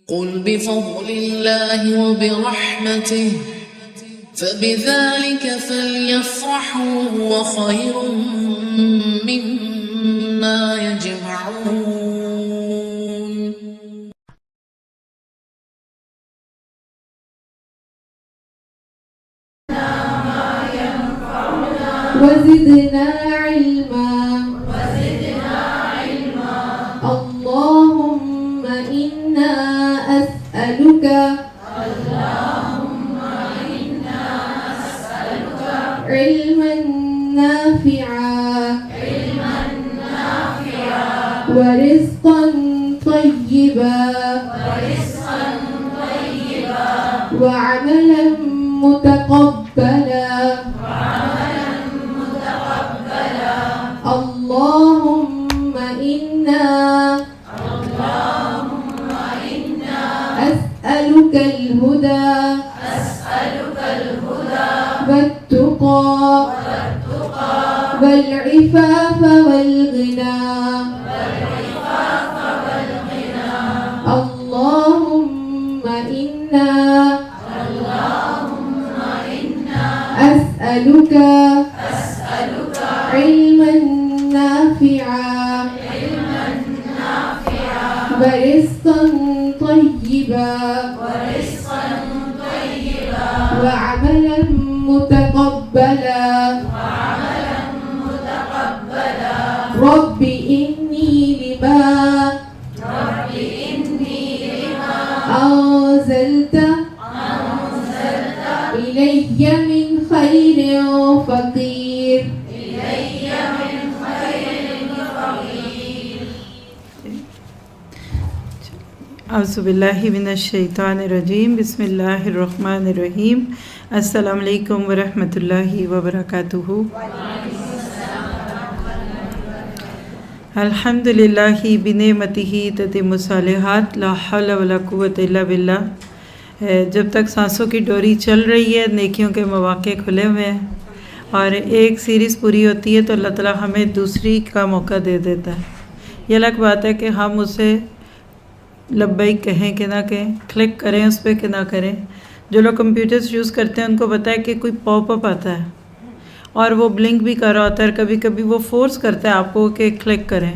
قل بفضل الله وبرحمته فبذلك فليفرحوا هو خير مما يجمعون. وزدنا علما اللهم إنا أسألك علما نافعا ورزقا طيبا وعملا متقبلا اللهم إنا أسألك الهدى والتقى والعفاف والغنى اللهم إنا أسألك علما نافعا ورزقا طيبا وعملا متقبلا رب إني لما أنزلت إلي من خير فقير. اعوذ باللہ من الشیطان الرجیم بسم اللہ الرحمن الرحیم السلام علیکم ورحمۃ اللہ وبرکاتہ. الحمد للہ بنعمتہ تتم الصالحات لا حول ولا قوۃ الا باللہ. جب تک سانسوں کی ڈوری چل رہی ہے نیکیوں کے مواقع کھلے ہوئے ہیں اور ایک سیریز پوری ہوتی ہے تو اللہ تعالیٰ ہمیں دوسری کا موقع دے دیتا ہے. یہ الگ بات ہے کہ ہم اسے لبیک کہیں کہ نہ کہیں، کلک کریں اس پہ کہ نہ کریں. جو لوگ کمپیوٹرز یوز کرتے ہیں ان کو پتہ ہے کہ کوئی پاپ اپ آتا ہے اور وہ بلنک بھی کر رہا ہوتا ہے، کبھی کبھی وہ فورس کرتا ہے آپ کو کہ کلک کریں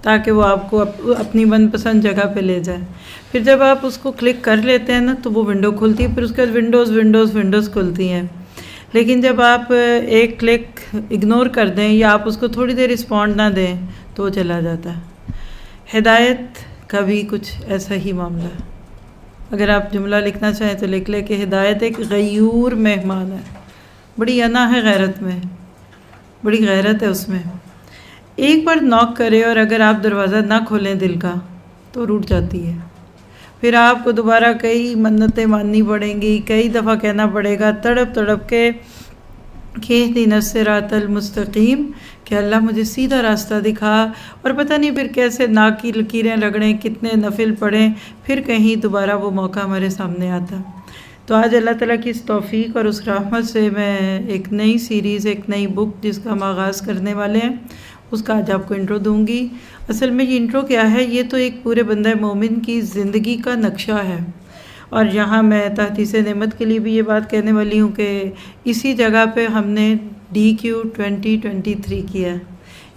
تاکہ وہ آپ کو اپنی من پسند جگہ پہ لے جائے. پھر جب آپ اس کو کلک کر لیتے ہیں نا تو وہ ونڈو کھلتی ہے، پھر اس کے بعد ونڈوز کھلتی ہیں. لیکن جب آپ ایک کلک اگنور کر دیں یا آپ اس کو تھوڑی دیر رسپونڈ نہ دیں تو وہ چلا جاتا ہے. ہدایت کا بھی کچھ ایسا ہی معاملہ ہے. اگر آپ جملہ لکھنا چاہیں تو لکھ لیں کہ ہدایت ایک غیور مہمان ہے. بڑی انا ہے غیرت میں، بڑی غیرت ہے اس میں. ایک بار نوک کرے اور اگر آپ دروازہ نہ کھولیں دل کا تو روٹ جاتی ہے. پھر آپ کو دوبارہ کئی منتیں ماننی پڑیں گی، کئی دفعہ کہنا پڑے گا تڑپ کے کہ اہدنا الصراط المستقیم، کہ اللہ مجھے سیدھا راستہ دکھا. اور پتہ نہیں پھر کیسے ناک کی لکیریں رگڑیں، کتنے نفل پڑھیں، پھر کہیں دوبارہ وہ موقع ہمارے سامنے آتا. تو آج اللہ تعالیٰ کی اس توفیق اور اس رحمت سے میں ایک نئی سیریز، ایک نئی بک جس کا ہم آغاز کرنے والے ہیں، اس کا آج آپ کو انٹرو دوں گی. اصل میں یہ انٹرو کیا ہے، یہ تو ایک پورے بندہ مومن کی زندگی کا نقشہ ہے. اور یہاں میں تحدیث نعمت کے لیے بھی یہ بات کہنے والی ہوں کہ اسی جگہ پہ ہم نے DQ 2023 کیا ہے.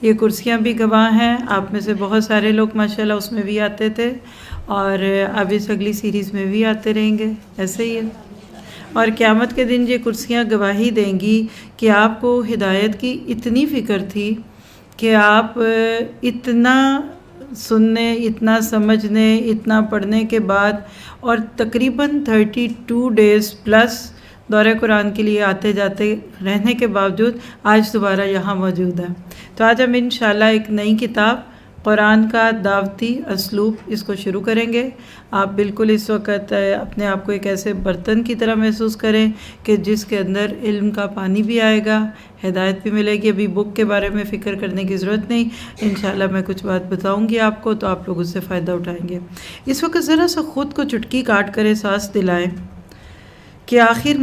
یہ کرسیاں بھی گواہ ہیں، آپ میں سے بہت سارے لوگ ماشاءاللہ اس میں بھی آتے تھے اور اب اس اگلی سیریز میں بھی آتے رہیں گے. ایسے ہی ہے. اور قیامت کے دن یہ کرسیاں گواہی دیں گی کہ آپ کو ہدایت کی اتنی فکر تھی کہ آپ اتنا سننے، اتنا سمجھنے، اتنا پڑھنے کے بعد اور تقریباً 32 ڈیز پلس دورہ قرآن کے لیے آتے جاتے رہنے کے باوجود آج دوبارہ یہاں موجود ہے. تو آج ہم انشاءاللہ ایک نئی کتاب قرآن کا دعوتی اسلوب اس کو شروع کریں گے. آپ بالکل اس وقت اپنے آپ کو ایک ایسے برتن کی طرح محسوس کریں کہ جس کے اندر علم کا پانی بھی آئے گا، ہدایت بھی ملے گی. ابھی بک کے بارے میں فکر کرنے کی ضرورت نہیں، انشاءاللہ میں کچھ بات بتاؤں گی آپ کو تو آپ لوگ اس سے فائدہ اٹھائیں گے. اس وقت ذرا سا خود کو چٹکی کاٹ کر احساس دلائیں کہ آخر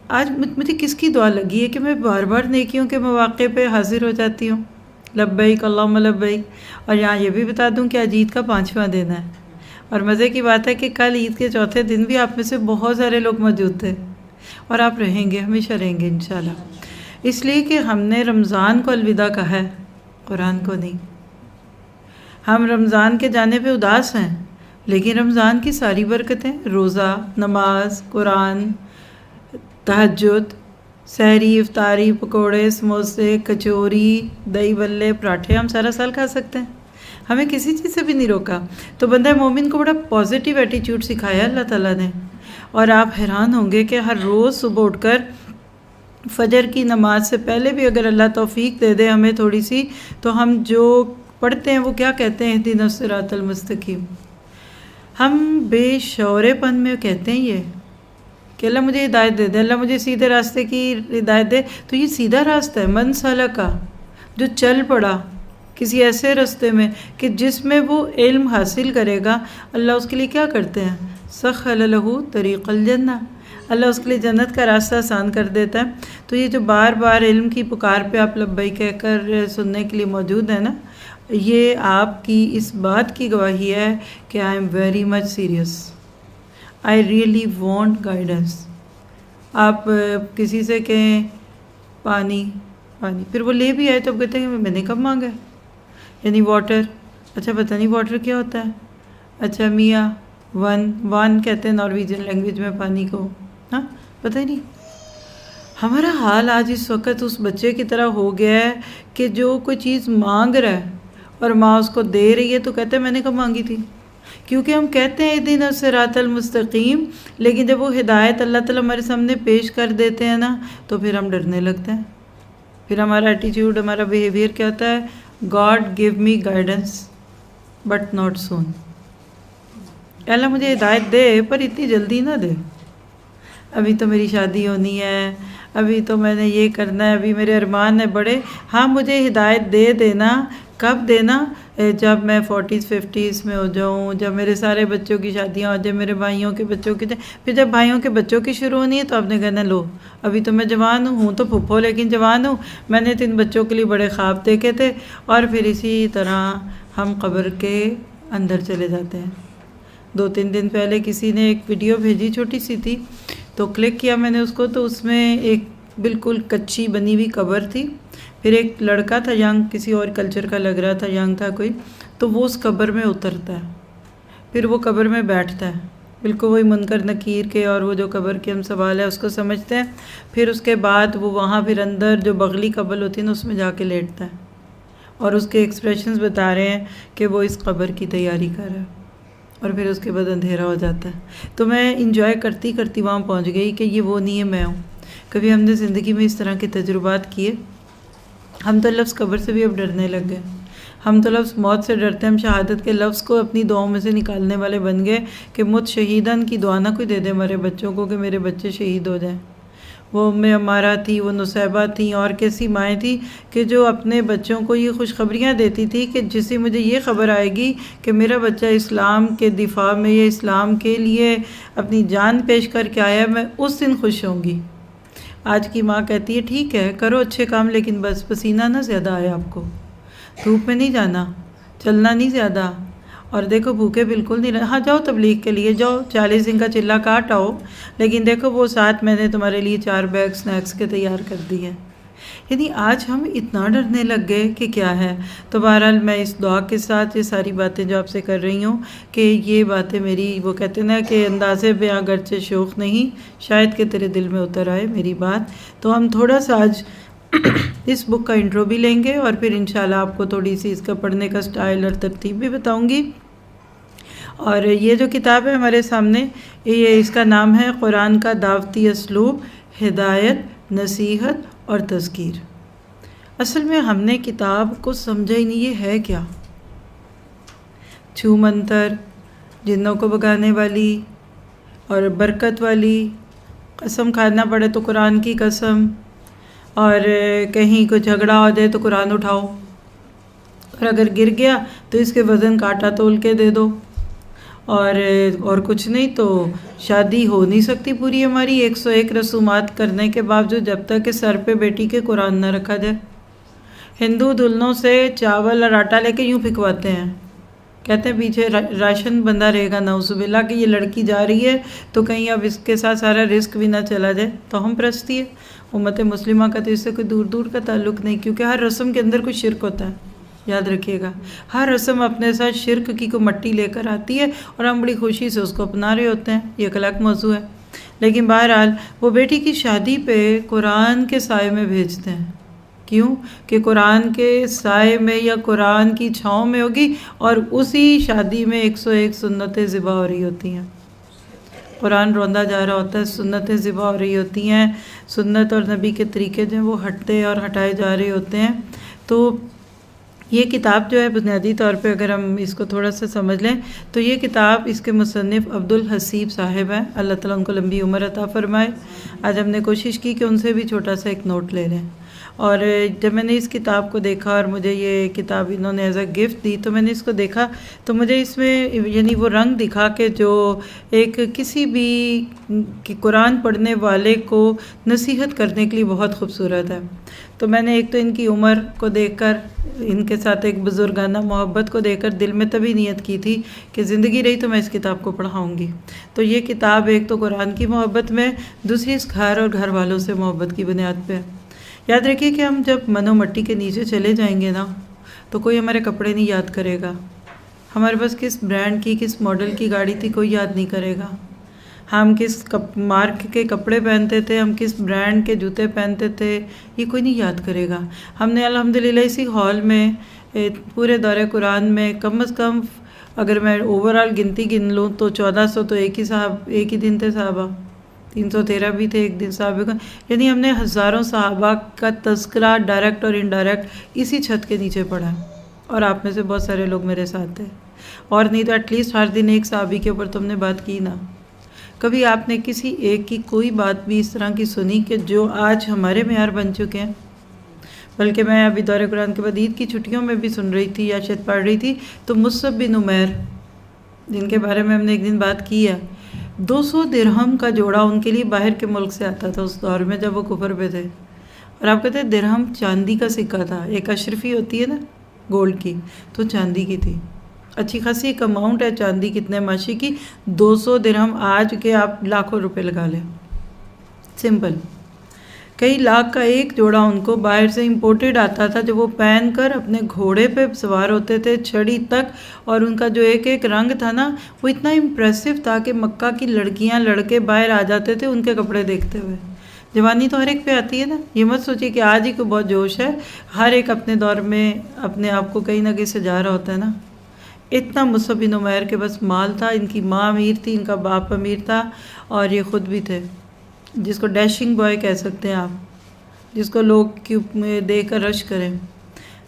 آج مجھے کس کی دعا لگی ہے کہ میں بار بار نیکیوں کے مواقع پہ حاضر ہو جاتی ہوں. لبیک اللہم لبیک. اور یہاں یہ بھی بتا دوں کہ آج عید کا 5واں دن ہے، اور مزے کی بات ہے کہ کل عید کے چوتھے دن بھی آپ میں سے بہت سارے لوگ موجود تھے، اور آپ رہیں گے، ہمیشہ رہیں گے انشاءاللہ. اس لیے کہ ہم نے رمضان کو الوداع کہا ہے، قرآن کو نہیں. ہم رمضان کے جانے پہ اداس ہیں، لیکن رمضان کی ساری برکتیں، روزہ، نماز، قرآن، تہجد، سحری، افطاری، پکوڑے، سموسے، کچوری، دہی بلے، پراٹھے ہم سارا سال کھا سکتے ہیں. ہمیں کسی چیز سے بھی نہیں روکا. تو بندہ مومن کو بڑا پازیٹیو ایٹیٹیوڈ سکھایا اللہ تعالیٰ نے. اور آپ حیران ہوں گے کہ ہر روز صبح اٹھ کر فجر کی نماز سے پہلے بھی اگر اللہ توفیق دے دے ہمیں تھوڑی سی، تو ہم جو پڑھتے ہیں وہ کیا کہتے ہیں؟ اہدنا الصراط المستقیم. ہم بے شعورے پن میں کہتے ہیں یہ کہ اللہ مجھے ہدایت دے دے، اللہ مجھے سیدھے راستے کی ہدایت دے. تو یہ سیدھا راستہ ہے، من سلکا، جو چل پڑا کسی ایسے راستے میں کہ جس میں وہ علم حاصل کرے گا، اللہ اس کے لیے کیا کرتے ہیں؟ سخر لہ طریق الجنہ، اللہ اس کے لیے جنت کا راستہ آسان کر دیتا ہے. تو یہ جو بار بار علم کی پکار پہ آپ لبیک کہہ کر سننے کے لیے موجود ہیں نا، یہ آپ کی اس بات کی گواہی ہے کہ I am very much serious, I really want guidance. آپ کسی سے کہیں پانی پانی، پھر وہ لے بھی آئے تو آپ کہتے ہیں کہ میں نے کب مانگا ہے، یعنی واٹر. اچھا پتہ نہیں واٹر کیا ہوتا ہے. اچھا میاں وان کہتے ہیں نارویجن لینگویج میں پانی کو، ہاں پتہ ہی نہیں. ہمارا حال آج اس وقت اس بچے کی طرح ہو گیا ہے کہ جو کوئی چیز مانگ رہا ہے اور ماں اس کو دے رہی ہے تو کہتے ہیں میں نے کب مانگی تھی. کیونکہ ہم کہتے ہیں اہدنا الصراط المستقیم، لیکن جب وہ ہدایت اللہ تعالیٰ ہمارے سامنے پیش کر دیتے ہیں نا تو پھر ہم ڈرنے لگتے ہیں. پھر ہمارا ایٹیٹیوڈ، ہمارا بیہیویئر کیا ہوتا ہے؟ God give me guidance but not soon. اللہ مجھے ہدایت دے پر اتنی جلدی نہ دے، ابھی تو میری شادی ہونی ہے، ابھی تو میں نے یہ کرنا ہے، ابھی میرے ارمان ہیں بڑے. ہاں مجھے ہدایت دے دینا، کب دینا؟ جب میں 40s 50s میں ہو جاؤں، جب میرے سارے بچوں کی شادیاں ہو جائیں، میرے بھائیوں کے بچوں کی جائیں. پھر جب بھائیوں کے بچوں کی شروع ہونی ہے تو آپ نے کہنا لو ابھی تو میں جوان ہوں تو پھپھو لیکن جوان ہوں، میں نے 3 بچوں کے لیے بڑے خواب دیکھے تھے. اور پھر اسی طرح ہم قبر کے اندر چلے جاتے ہیں. 2-3 دن پہلے کسی نے ایک ویڈیو بھیجی، چھوٹی سی تھی، تو کلک کیا میں نے اس کو، تو اس میں ایک بالکل کچی بنی ہوئی قبر تھی. پھر ایک لڑکا تھا ینگ، کسی اور کلچر کا لگ رہا تھا، ینگ تھا کوئی، تو وہ اس قبر میں اترتا ہے، پھر وہ قبر میں بیٹھتا ہے، بالکل وہی منکر نکیر کے اور وہ جو قبر کے ہم سوال ہے اس کو سمجھتے ہیں. پھر اس کے بعد وہ وہاں پھر اندر جو بغلی قبر ہوتی ہے نا اس میں جا کے لیٹتا ہے، اور اس کے ایکسپریشنز بتا رہے ہیں کہ وہ اس قبر کی تیاری کر رہا ہے. اور پھر اس کے بعد اندھیرا ہو جاتا ہے. تو میں انجوائے کرتی کرتی وہاں پہنچ گئی کہ یہ وہ نہیں ہے، میں ہوں. کبھی ہم نے زندگی میں اس طرح کے تجربات کیے؟ ہم تو لفظ قبر سے بھی اب ڈرنے لگ گئے. ہم تو لفظ موت سے ڈرتے ہیں. ہم شہادت کے لفظ کو اپنی دعاؤں میں سے نکالنے والے بن گئے کہ مت شہیدن کی دعا نہ کوئی دے دے ہمارے بچوں کو کہ میرے بچے شہید ہو جائیں. وہ ام عمارہ تھی، وہ نصیبہ تھیں، اور کیسی مائیں تھیں کہ جو اپنے بچوں کو یہ خوشخبریاں دیتی تھی کہ جس سے مجھے یہ خبر آئے گی کہ میرا بچہ اسلام کے دفاع میں یا اسلام کے لیے اپنی جان پیش کر کے آیا، میں اس دن خوش ہوں گی. آج کی ماں کہتی ہے ٹھیک ہے کرو اچھے کام، لیکن بس پسینہ نہ زیادہ آئے آپ کو، دھوپ میں نہیں جانا، چلنا نہیں زیادہ. اور دیکھو بھوکے بالکل نہیں ہاں جاؤ تبلیغ کے لیے جاؤ، 40 دن کا چلہ کاٹ آؤ، لیکن دیکھو وہ ساتھ میں نے تمہارے لیے 4 بیگ سنیکس کے تیار کر دی ہیں. یعنی آج ہم اتنا ڈرنے لگ گئے کہ کیا ہے. تو بہرحال میں اس دعا کے ساتھ یہ ساری باتیں جو آپ سے کر رہی ہوں کہ یہ باتیں میری، وہ کہتے ہیں نا کہ اندازے بیاں گرچہ شوق نہیں، شاید کہ تیرے دل میں اتر آئے میری بات. تو ہم تھوڑا سا آج اس بک کا انٹرو بھی لیں گے، اور پھر انشاءاللہ آپ کو تھوڑی سی اس کا پڑھنے کا سٹائل اور ترتیب بھی بتاؤں گی. اور یہ جو کتاب ہے ہمارے سامنے، یہ اس کا نام ہے قرآن کا دعوتی اسلوب، ہدایت، نصیحت اور تذکیر. اصل میں ہم نے کتاب کو سمجھا ہی نہیں یہ ہے کیا. چھو منتر، جنوں کو بگانے والی اور برکت والی، قسم کھانا پڑے تو قرآن کی قسم، اور کہیں کوئی جھگڑا ہو جائے تو قرآن اٹھاؤ، اور اگر گر گیا تو اس کے وزن کا آٹا تول کے دے دو، اور کچھ نہیں تو شادی ہو نہیں سکتی پوری ہماری 101 رسومات کرنے کے باوجود جب تک کہ سر پہ بیٹی کے قرآن نہ رکھا جائے. ہندو دلہنوں سے چاول اور آٹا لے کے یوں پھکواتے ہیں، کہتے ہیں پیچھے راشن بندہ رہے گا، نعوذ باللہ کہ یہ لڑکی جا رہی ہے تو کہیں اب اس کے ساتھ سارا رزق بھی نہ چلا جائے۔ تو ہم پرستی ہے امت مسلمہ کا، تو اس سے کوئی دور دور کا تعلق نہیں، کیونکہ ہر رسم کے اندر کوئی شرک ہوتا ہے، یاد رکھیے گا۔ ہر رسم اپنے ساتھ شرک کی کوئی مٹی لے کر آتی ہے اور ہم بڑی خوشی سے اس کو اپنا رہے ہوتے ہیں، یہ ایک الگ موضوع ہے۔ لیکن بہرحال وہ بیٹی کی شادی پہ قرآن کے سائے میں بھیجتے ہیں، کیوں کہ قرآن کے سائے میں یا قرآن کی چھاؤں میں ہوگی، اور اسی شادی میں 101 سنتیں ذبح ہو رہی ہوتی ہیں، قرآن روندا جا رہا ہوتا ہے، سنتیں ذبح ہو رہی ہوتی ہیں، سنت اور نبی کے طریقے جو ہیں وہ ہٹتے اور ہٹائے جا رہے ہوتے ہیں۔ تو یہ کتاب جو ہے بنیادی طور پہ اگر ہم اس کو تھوڑا سا سمجھ لیں تو یہ کتاب اس کے مصنف عبدالحسیب صاحب ہیں، اللہ تعالیٰ ان کو لمبی عمر عطا فرمائے۔ آج ہم نے کوشش کی کہ ان سے بھی چھوٹا سا ایک نوٹ لے لیں، اور جب میں نے اس کتاب کو دیکھا اور مجھے یہ کتاب انہوں نے ایز اے گفٹ دی تو میں نے اس کو دیکھا تو مجھے اس میں یعنی وہ رنگ دکھا کہ جو ایک کسی بھی قرآن پڑھنے والے کو نصیحت کرنے کے لیے بہت خوبصورت ہے۔ تو میں نے ایک تو ان کی عمر کو دیکھ کر، ان کے ساتھ ایک بزرگانہ محبت کو دیکھ کر دل میں تبھی نیت کی تھی کہ زندگی رہی تو میں اس کتاب کو پڑھاؤں گی۔ تو یہ کتاب ایک تو قرآن کی محبت میں، دوسری اس گھر اور گھر والوں سے محبت کی بنیاد پہ۔ یاد رکھیے کہ ہم جب من و مٹی کے نیچے چلے جائیں گے نا تو کوئی ہمارے کپڑے نہیں یاد کرے گا، ہمارے پاس کس برانڈ کی کس ماڈل کی گاڑی تھی کوئی یاد نہیں کرے گا، ہم کس مارک کے کپڑے پہنتے تھے، ہم کس برانڈ کے جوتے پہنتے تھے، یہ کوئی نہیں یاد کرے گا۔ ہم نے الحمدللہ اسی ہال میں پورے دورہ قرآن میں کم از کم اگر میں اوورال گنتی گن لوں تو 1400 تو ایک ہی دن تھے صحابہ، 313 بھی تھے ایک دن صحابہ کا، یعنی ہم نے ہزاروں صحابہ کا تذکرہ ڈائریکٹ اور انڈائریکٹ اسی چھت کے نیچے پڑھا، اور آپ میں سے بہت سارے لوگ میرے ساتھ تھے، اور نہیں تو ایٹ لیسٹ ہر دن ایک صحابی کے اوپر تم نے بات کی نا۔ کبھی آپ نے کسی ایک کی کوئی بات بھی اس طرح کی سنی کہ جو آج ہمارے معیار بن چکے ہیں؟ بلکہ میں ابھی دورہ قرآن کے بعد عید کی چھٹیوں میں بھی سن رہی تھی یا شاید پڑھ رہی تھی تو مصعب بن عمیر جن کے بارے میں ہم نے ایک دن بات کی ہے، 200 درہم کا جوڑا ان کے لیے باہر کے ملک سے آتا تھا اس دور میں جب وہ کفر پہ تھے، اور آپ کہتے ہیں درہم چاندی کا سکہ تھا، ایک اشرفی ہوتی ہے نا گولڈ کی، تو چاندی کی تھی، اچھی خاصی ایک اماؤنٹ ہے چاندی کتنے ماشی کی، 200 درہم آج کے آپ لاکھوں روپے لگا لیں، سمپل کئی لاکھ کا ایک جوڑا ان کو باہر سے امپورٹڈ آتا تھا، جو وہ پہن کر اپنے گھوڑے پہ سوار ہوتے تھے چھڑی تک، اور ان کا جو ایک ایک رنگ تھا نا وہ اتنا امپریسو تھا کہ مکہ کی لڑکیاں لڑکے باہر آ جاتے تھے ان کے کپڑے دیکھتے ہوئے۔ جوانی تو ہر ایک پہ آتی ہے نا، یہ مت سوچیے کہ آج ہی کو بہت جوش ہے، ہر ایک اپنے دور میں اپنے آپ کو کہیں نہ کہیں سے جا رہا ہوتا ہے نا۔ اتنا مصعب بن عمیر کے بس مال تھا، ان کی ماں امیر تھی، ان کا باپ امیر تھا، اور یہ خود بھی تھے، جس کو ڈیشنگ بوائے کہہ سکتے ہیں آپ، جس کو لوگ دیکھ کر رش کریں۔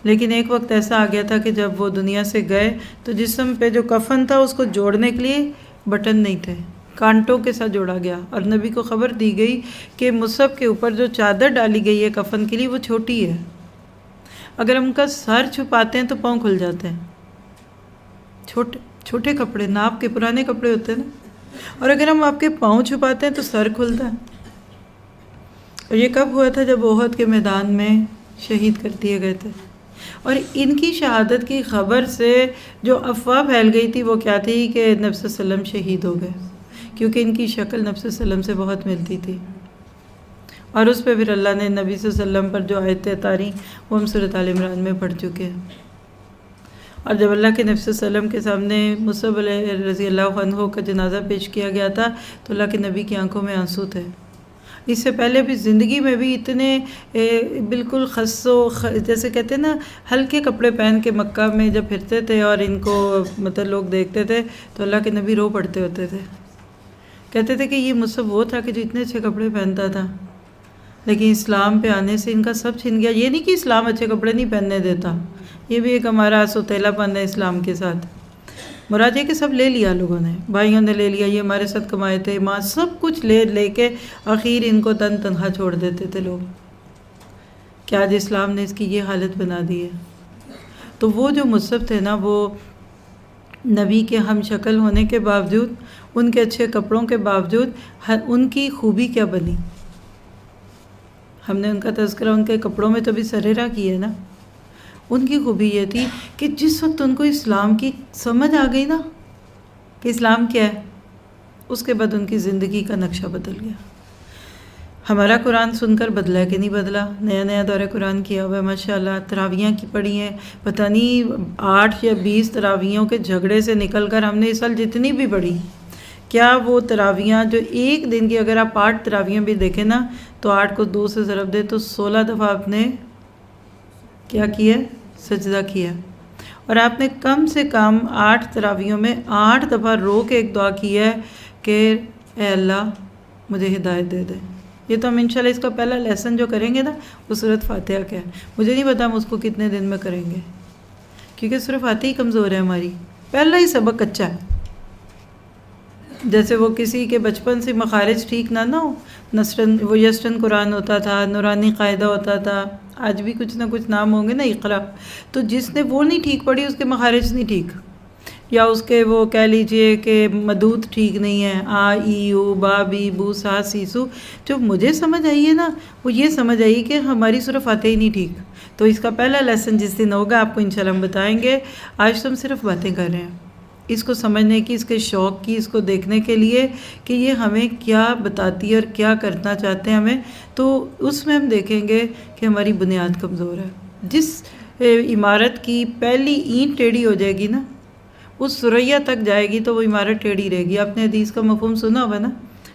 لیکن ایک وقت ایسا آ گیا تھا کہ جب وہ دنیا سے گئے تو جسم پہ جو کفن تھا اس کو جوڑنے کے لیے بٹن نہیں تھے، کانٹوں کے ساتھ جوڑا گیا، اور نبی کو خبر دی گئی کہ مصعب کے اوپر جو چادر ڈالی گئی ہے کفن کے لیے وہ چھوٹی ہے، اگر ہم کا سر چھپاتے ہیں تو پاؤں کھل جاتے ہیں، چھوٹے کپڑے ناپ کے پرانے کپڑے ہوتے ہیں نا، اور اگر ہم آپ کے پاؤں چھپاتے ہیں تو سر کھلتا ہے۔ اور یہ کب ہوا تھا؟ جب احد کے میدان میں شہید کر دیے گئے تھے، اور ان کی شہادت کی خبر سے جو افواہ پھیل گئی تھی وہ کیا تھی کہ نبی صلی اللہ علیہ وسلم شہید ہو گئے، کیونکہ ان کی شکل نبی صلی اللہ علیہ وسلم سے بہت ملتی تھی، اور اس پہ پھر اللہ نے نبی صلی اللہ علیہ وسلم پر جو آیتیں اتاری وہ ہم سورۃ آل عمران میں پڑھ چکے ہیں۔ اور جب اللہ کے نبی صلی اللہ علیہ وسلم کے سامنے مصعب رضی اللہ عنہ کا جنازہ پیش کیا گیا تھا تو اللہ کے نبی کی آنکھوں میں آنسو تھے۔ اس سے پہلے بھی زندگی میں بھی اتنے بالکل جیسے کہتے ہیں نا ہلکے کپڑے پہن کے مکہ میں جب پھرتے تھے اور ان کو مطلب لوگ دیکھتے تھے تو اللہ کے نبی رو پڑتے ہوتے تھے، کہتے تھے کہ یہ مصعب وہ تھا کہ جو اتنے اچھے کپڑے پہنتا تھا، لیکن اسلام پہ آنے سے ان کا سب چھن گیا۔ یہ نہیں کہ اسلام اچھے کپڑے نہیں پہننے دیتا، یہ بھی ایک ہمارا سوتیلا پن ہے اسلام کے ساتھ، مراد یہ کہ سب لے لیا لوگوں نے، بھائیوں نے لے لیا، یہ ہمارے ساتھ کمائے تھے، ماں سب کچھ لے کے آخر ان کو تنہا چھوڑ دیتے تھے لوگ، کہ آج اسلام نے اس کی یہ حالت بنا دی ہے۔ تو وہ جو مصعب تھے نا وہ نبی کے ہم شکل ہونے کے باوجود، ان کے اچھے کپڑوں کے باوجود ان کی خوبی کیا بنی؟ ہم نے ان کا تذکرہ ان کے کپڑوں میں تو بھی سریرا کی ہے نا، ان کی خوبی یہ تھی کہ جس وقت ان کو اسلام کی سمجھ آ گئی نا کہ اسلام کیا ہے، اس کے بعد ان کی زندگی کا نقشہ بدل گیا۔ ہمارا قرآن سن کر بدلا کہ نہیں بدلا؟ نیا نیا دورہ قرآن کیا ہوا ہے ماشاءاللہ، تراویحاں کی پڑھی ہیں، پتہ نہیں 8 یا 20 تراویحوں کے جھگڑے سے نکل کر ہم نے اس سال جتنی بھی پڑھی، کیا وہ تراویحاں جو ایک دن کی، اگر آپ 8 تراویحیں بھی دیکھیں نا تو 8 کو 2 سے ضرب دے تو 16 دفعہ آپ نے کیا کیا؟ سجدہ کیا۔ اور آپ نے کم سے کم 8 تراویحوں میں 8 دفعہ رو کے ایک دعا کی ہے کہ اے اللہ مجھے ہدایت دے دے۔ یہ تو ہم انشاءاللہ اس کا پہلا لیسن جو کریں گے نا وہ سورۃ فاتحہ کا ہے۔ مجھے نہیں پتا ہم اس کو کتنے دن میں کریں گے، کیونکہ سورۃ فاتحہ ہی کمزور ہے ہماری، پہلا ہی سبق کچا ہے۔ جیسے وہ کسی کے بچپن سے مخارج ٹھیک نہ ہو، وہ یسٹرن قرآن ہوتا تھا، نورانی قاعدہ ہوتا تھا، آج بھی کچھ نہ کچھ نام ہوں گے نا، اقرا، تو جس نے وہ نہیں ٹھیک پڑھی اس کے مخارج نہیں ٹھیک، یا اس کے وہ کہہ لیجئے کہ مدود ٹھیک نہیں ہے، آ ای او با بی بو سا سی سو۔ جو مجھے سمجھ آئی ہے نا وہ یہ سمجھ آئی کہ ہماری سورۃ فاتحہ ہی نہیں ٹھیک، تو اس کا پہلا لیسن جس دن ہوگا آپ کو انشاءاللہ ہم بتائیں گے۔ آج تو ہم صرف باتیں کر رہے ہیں اس کو سمجھنے کی، اس کے شوق کی، اس کو دیکھنے کے لیے کہ یہ ہمیں کیا بتاتی ہے اور کیا کرنا چاہتے ہیں ہمیں، تو اس میں ہم دیکھیں گے کہ ہماری بنیاد کمزور ہے۔ جس عمارت کی پہلی اینٹ ٹیڑھی ہو جائے گی نا، اس سریا تک جائے گی تو وہ عمارت ٹیڑھی رہے گی۔ آپ نے حدیث کا مفہوم سنا ہوگا نا،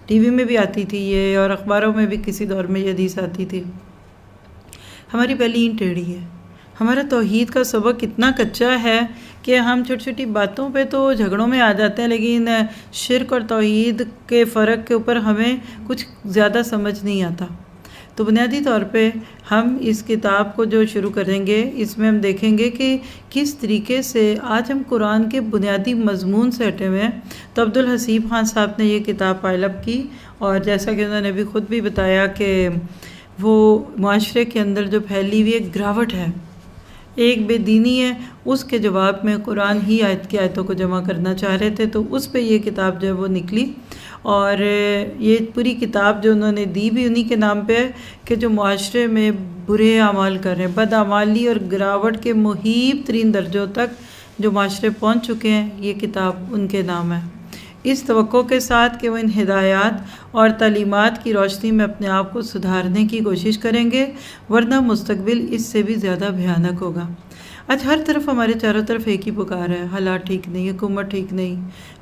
ٹی وی میں بھی آتی تھی یہ، اور اخباروں میں بھی کسی دور میں یہ حدیث آتی تھی۔ ہماری پہلی اینٹ ٹیڑھی ہے، ہمارا توحید کا سبق اتنا کچا ہے کہ ہم چھوٹی چھوٹی باتوں پہ تو جھگڑوں میں آ جاتے ہیں، لیکن شرک اور توحید کے فرق کے اوپر ہمیں کچھ زیادہ سمجھ نہیں آتا۔ تو بنیادی طور پہ ہم اس کتاب کو جو شروع کریں گے اس میں ہم دیکھیں گے کہ کس طریقے سے آج ہم قرآن کے بنیادی مضمون سے ہٹے ہوئے ہیں۔ تو عبدالحسیب خان صاحب نے یہ کتاب پائل اپ کی، اور جیسا کہ انہوں نے بھی خود بھی بتایا کہ وہ معاشرے کے اندر جو پھیلی ہوئی ایک گراوٹ ہے، ایک بے دینی ہے، اس کے جواب میں قرآن ہی آیت کی آیتوں کو جمع کرنا چاہ رہے تھے، تو اس پہ یہ کتاب جو ہے وہ نکلی۔ اور یہ پوری کتاب جو انہوں نے دی بھی انہی کے نام پہ ہے کہ جو معاشرے میں برے اعمال کر رہے ہیں، بدعمالی اور گراوٹ کے مہیب ترین درجوں تک جو معاشرے پہنچ چکے ہیں، یہ کتاب ان کے نام ہے، اس توقع کے ساتھ کہ وہ ان ہدایات اور تعلیمات کی روشنی میں اپنے آپ کو سدھارنے کی کوشش کریں گے، ورنہ مستقبل اس سے بھی زیادہ بھیانک ہوگا۔ آج ہر طرف ہمارے چاروں طرف ایک ہی پکار ہے، حالات ٹھیک نہیں، حکومت ٹھیک نہیں،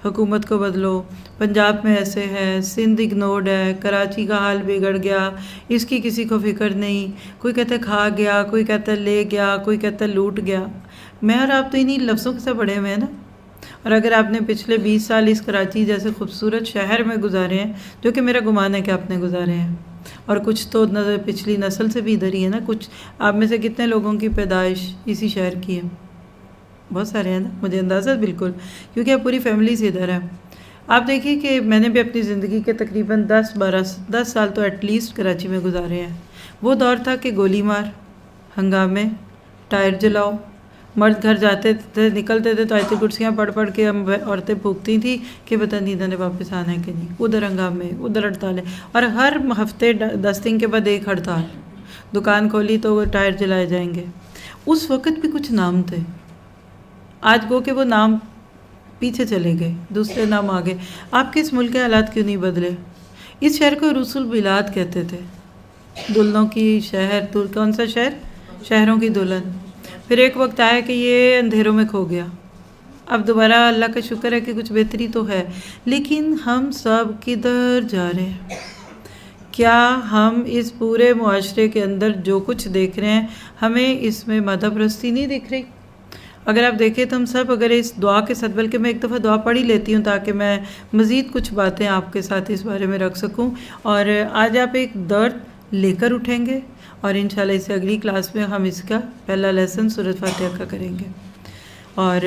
حکومت کو بدلو، پنجاب میں ایسے ہے، سندھ اگنورڈ ہے، کراچی کا حال بگڑ گیا، اس کی کسی کو فکر نہیں، کوئی کہتا ہے کھا گیا، کوئی کہتا ہے لے گیا، کوئی کہتا ہے لوٹ گیا۔ میں اور آپ تو انہی لفظوں کے ساتھ بڑے ہوئے ہیں نا، اور اگر آپ نے پچھلے 20 سال اس کراچی جیسے خوبصورت شہر میں گزارے ہیں، جو کہ میرا گمان ہے کہ آپ نے گزارے ہیں، اور کچھ تو پچھلی نسل سے بھی ادھر ہی ہے نا، کچھ آپ میں سے کتنے لوگوں کی پیدائش اسی شہر کی ہے؟ بہت سارے ہیں نا، مجھے اندازہ بالکل، کیونکہ آپ پوری فیملی سے ادھر ہے۔ آپ دیکھیے کہ میں نے بھی اپنی زندگی کے تقریباً 10 سال تو ایٹ لیسٹ کراچی میں گزارے ہیں۔ وہ دور تھا کہ گولی مار، ہنگامے، ٹائر جلاؤ، مرد گھر جاتے تھے، نکلتے تھے تو آیت کرسیاں پڑھ کے ہم عورتیں پھونکتی تھیں کہ پتہ نہیں انہوں نے واپس آنا ہے کہ نہیں، ادھر ہنگامے، ادھر ہڑتالیں، اور ہر ہفتے 10 دن کے بعد ایک ہڑتال، دکان کھولی تو وہ ٹائر جلائے جائیں گے۔ اس وقت بھی کچھ نام تھے، آج گو کہ وہ نام پیچھے چلے گئے، دوسرے نام آ گئے۔ آپ کے اس ملک کے حالات کیوں نہیں بدلے؟ اس شہر کو رؤوس البلاد کہتے تھے، دلہنوں کی شہر، کون سا شہر؟ شہروں کی دلہن۔ پھر ایک وقت آیا کہ یہ اندھیروں میں کھو گیا، اب دوبارہ اللہ کا شکر ہے کہ کچھ بہتری تو ہے، لیکن ہم سب کدھر جا رہے ہیں؟ کیا ہم اس پورے معاشرے کے اندر جو کچھ دیکھ رہے ہیں ہمیں اس میں مادہ پرستی نہیں دکھ رہی؟ اگر آپ دیکھیں تو ہم سب اگر اس دعا کے ساتھ، بلکہ میں ایک دفعہ دعا پڑھ ہی لیتی ہوں تاکہ میں مزید کچھ باتیں آپ کے ساتھ اس بارے میں رکھ سکوں، اور آج آپ ایک درد لے کر اٹھیں گے، اور انشاءاللہ اس سے اگلی کلاس میں ہم اس کا پہلا لیسن سورۃ فاتحہ کا کریں گے۔ اور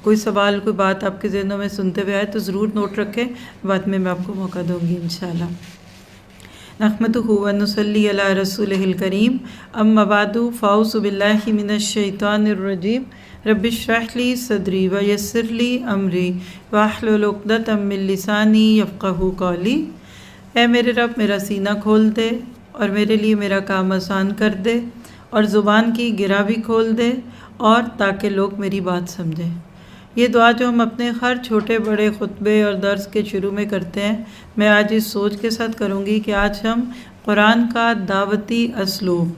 کوئی سوال، کوئی بات آپ کے ذہنوں میں سنتے ہوئے آئے تو ضرور نوٹ رکھیں، بعد میں آپ کو موقع دوں گی انشاءاللہ۔ نحمدہ و نصلی علی رسولہ الکریم، اما بعد فاعوذ باللہ من الشیطان الرجیم، رب اشرح لی صدری ویسر لی امری واحلل عقدۃ من لسانی یفقہوا قولی۔ اے میرے رب، میرا سینہ کھول دے اور میرے لیے میرا کام آسان کر دے، اور زبان کی گرہ بھی کھول دے، اور تاکہ لوگ میری بات سمجھیں۔ یہ دعا جو ہم اپنے ہر چھوٹے بڑے خطبے اور درس کے شروع میں کرتے ہیں، میں آج اس سوچ کے ساتھ کروں گی کہ آج ہم قرآن کا دعوتی اسلوب،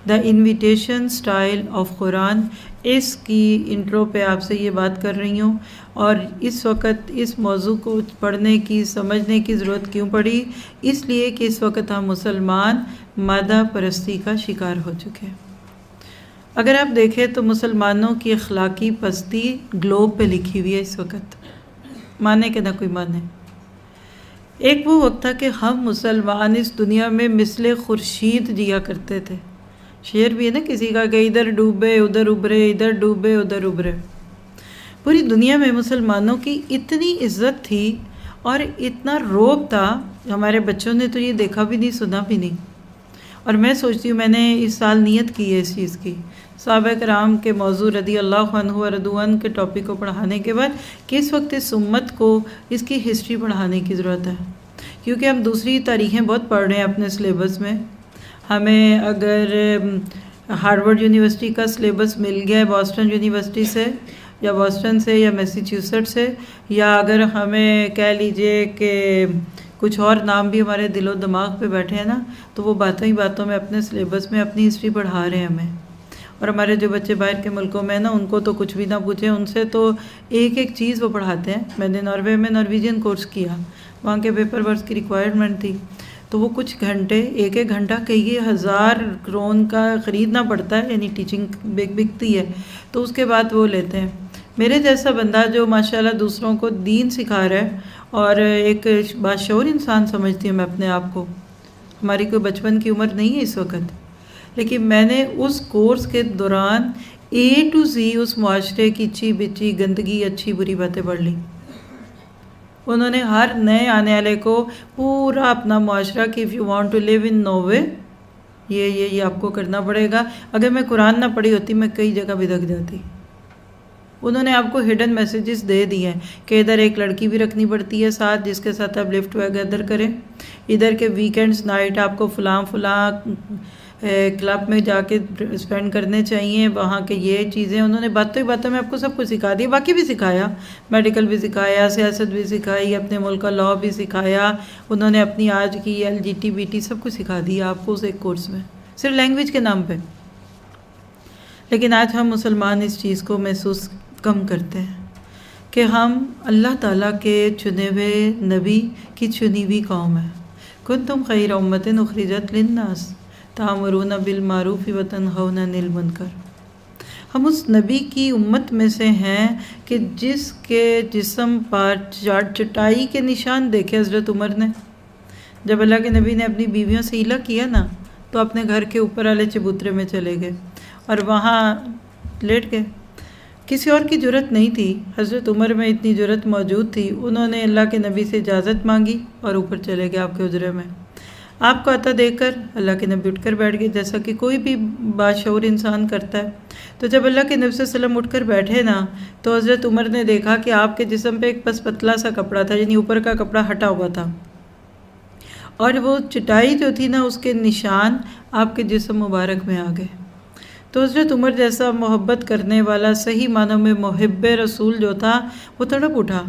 دا انویٹیشن سٹائل آف قرآن، اس کی انٹرو پہ آپ سے یہ بات کر رہی ہوں۔ اور اس وقت اس موضوع کو پڑھنے کی سمجھنے کی ضرورت کیوں پڑی؟ اس لیے کہ اس وقت ہم مسلمان مادہ پرستی کا شکار ہو چکے ہیں۔ اگر آپ دیکھیں تو مسلمانوں کی اخلاقی پستی گلوب پہ لکھی ہوئی ہے اس وقت، مانے کہ نہ کوئی مانے۔ ایک وہ وقت تھا کہ ہم مسلمان اس دنیا میں مثل خورشید جیا کرتے تھے۔ شعر بھی ہے نا کسی کا کہ ادھر ڈوبے ادھر ابھرے، ادھر ڈوبے ادھر ابھرے۔ پوری دنیا میں مسلمانوں کی اتنی عزت تھی اور اتنا رعب تھا، ہمارے بچوں نے تو یہ دیکھا بھی نہیں، سنا بھی نہیں۔ اور میں سوچتی ہوں، میں نے اس سال نیت کی ہے اس چیز کی، صحابہ کرام کے موضوع رضی اللہ عنہ و رضوا عنہ کے ٹاپک کو پڑھانے کے بعد، کہ اس وقت اس امت کو اس کی ہسٹری پڑھانے کی ضرورت ہے، کیونکہ ہم دوسری تاریخیں بہت پڑھ رہے ہیں اپنے سلیبس میں۔ ہمیں اگر ہارورڈ یونیورسٹی کا سلیبس مل گیا ہے بوسٹن یونیورسٹی سے، یا بوسٹن سے یا میسیچیوسٹ سے، یا اگر ہمیں کہہ لیجئے کہ کچھ اور نام بھی ہمارے دل و دماغ پہ بیٹھے ہیں نا، تو وہ باتوں ہی باتوں میں اپنے سلیبس میں اپنی ہسٹری پڑھا رہے ہیں ہمیں۔ اور ہمارے جو بچے باہر کے ملکوں میں نا، ان کو تو کچھ بھی نہ پوچھیں، ان سے تو ایک ایک چیز وہ پڑھاتے ہیں۔ میں نے ناروے میں نارویجین کورس کیا، وہاں کے پیپر ورک کی ریکوائرمنٹ تھی، تو وہ کچھ گھنٹے، ایک ایک گھنٹہ کئی 1000 کرون کا خریدنا پڑتا ہے، یعنی ٹیچنگ بکتی ہے، تو اس کے بعد وہ لیتے ہیں۔ میرے جیسا بندہ جو ماشاءاللہ دوسروں کو دین سکھا رہا ہے اور ایک باشعور انسان سمجھتی ہوں میں اپنے آپ کو، ہماری کوئی بچپن کی عمر نہیں ہے اس وقت، لیکن میں نے اس کورس کے دوران A to Z اس معاشرے کی اچھی بچی گندگی، اچھی بری باتیں پڑھ لی۔ انہوں نے ہر نئے آنے والے کو پورا اپنا معاشرہ کہ if you want to live in Norway یہ آپ کو کرنا پڑے گا۔ اگر میں قرآن نہ پڑھی ہوتی میں کئی جگہ بھٹک جاتی۔ انہوں نے آپ کو ہڈن میسیجز دے دیے ہیں کہ ادھر ایک لڑکی بھی رکھنی پڑتی ہے ساتھ، جس کے ساتھ آپ لفٹ وغیرہ کریں، ادھر کے ویکینڈز نائٹ آپ کو فلاں کلب میں جا کے اسپینڈ کرنے چاہیے، وہاں کے یہ چیزیں انہوں نے باتوں ہی باتوں میں آپ کو سب کچھ سکھا دیا۔ باقی بھی سکھایا، میڈیکل بھی سکھایا، سیاست بھی سکھائی، اپنے ملک کا لاء بھی سکھایا، انہوں نے اپنی آج کی LGBT سب کچھ سکھا دیا آپ کو اس ایک کورس میں، صرف لینگویج کے نام پہ۔ لیکن آج ہم مسلمان اس چیز کو محسوس کم کرتے ہیں کہ ہم اللہ تعالیٰ کے چنے ہوئے نبی کی چنی ہوئی قوم ہے۔ کنتم خیر امۃ اخرجت للناس تأمرون بالمعروف وتنہون عن المنکر۔ ہم اس نبی کی امت میں سے ہیں کہ جس کے جسم پر چٹائی کے نشان دیکھے حضرت عمر نے۔ جب اللہ کے نبی نے اپنی بیویوں سے ہیلا کیا نا، تو اپنے گھر کے اوپر والے چبوترے میں چلے گئے اور وہاں لیٹ گئے۔ کسی اور کی جرت نہیں تھی، حضرت عمر میں اتنی جرت موجود تھی، انہوں نے اللہ کے نبی سے اجازت مانگی اور اوپر چلے گئے آپ کے حجرے میں۔ آپ کو آتا دیکھ کر اللہ کے نبی اٹھ کر بیٹھ گئے، جیسا کہ کوئی بھی باشعور انسان کرتا ہے۔ تو جب اللہ کے نبی صلی اللہ علیہ وسلم اٹھ کر بیٹھے نا، تو حضرت عمر نے دیکھا کہ آپ کے جسم پہ ایک بس پتلا سا کپڑا تھا، یعنی اوپر کا کپڑا ہٹا ہوا تھا، اور وہ چٹائی جو تھی نا اس کے نشان آپ کے جسم مبارک میں آ گئے۔ تو حضرت عمر جیسا محبت کرنے والا، صحیح معنوں میں محب رسول جو تھا، وہ تڑپ اٹھا،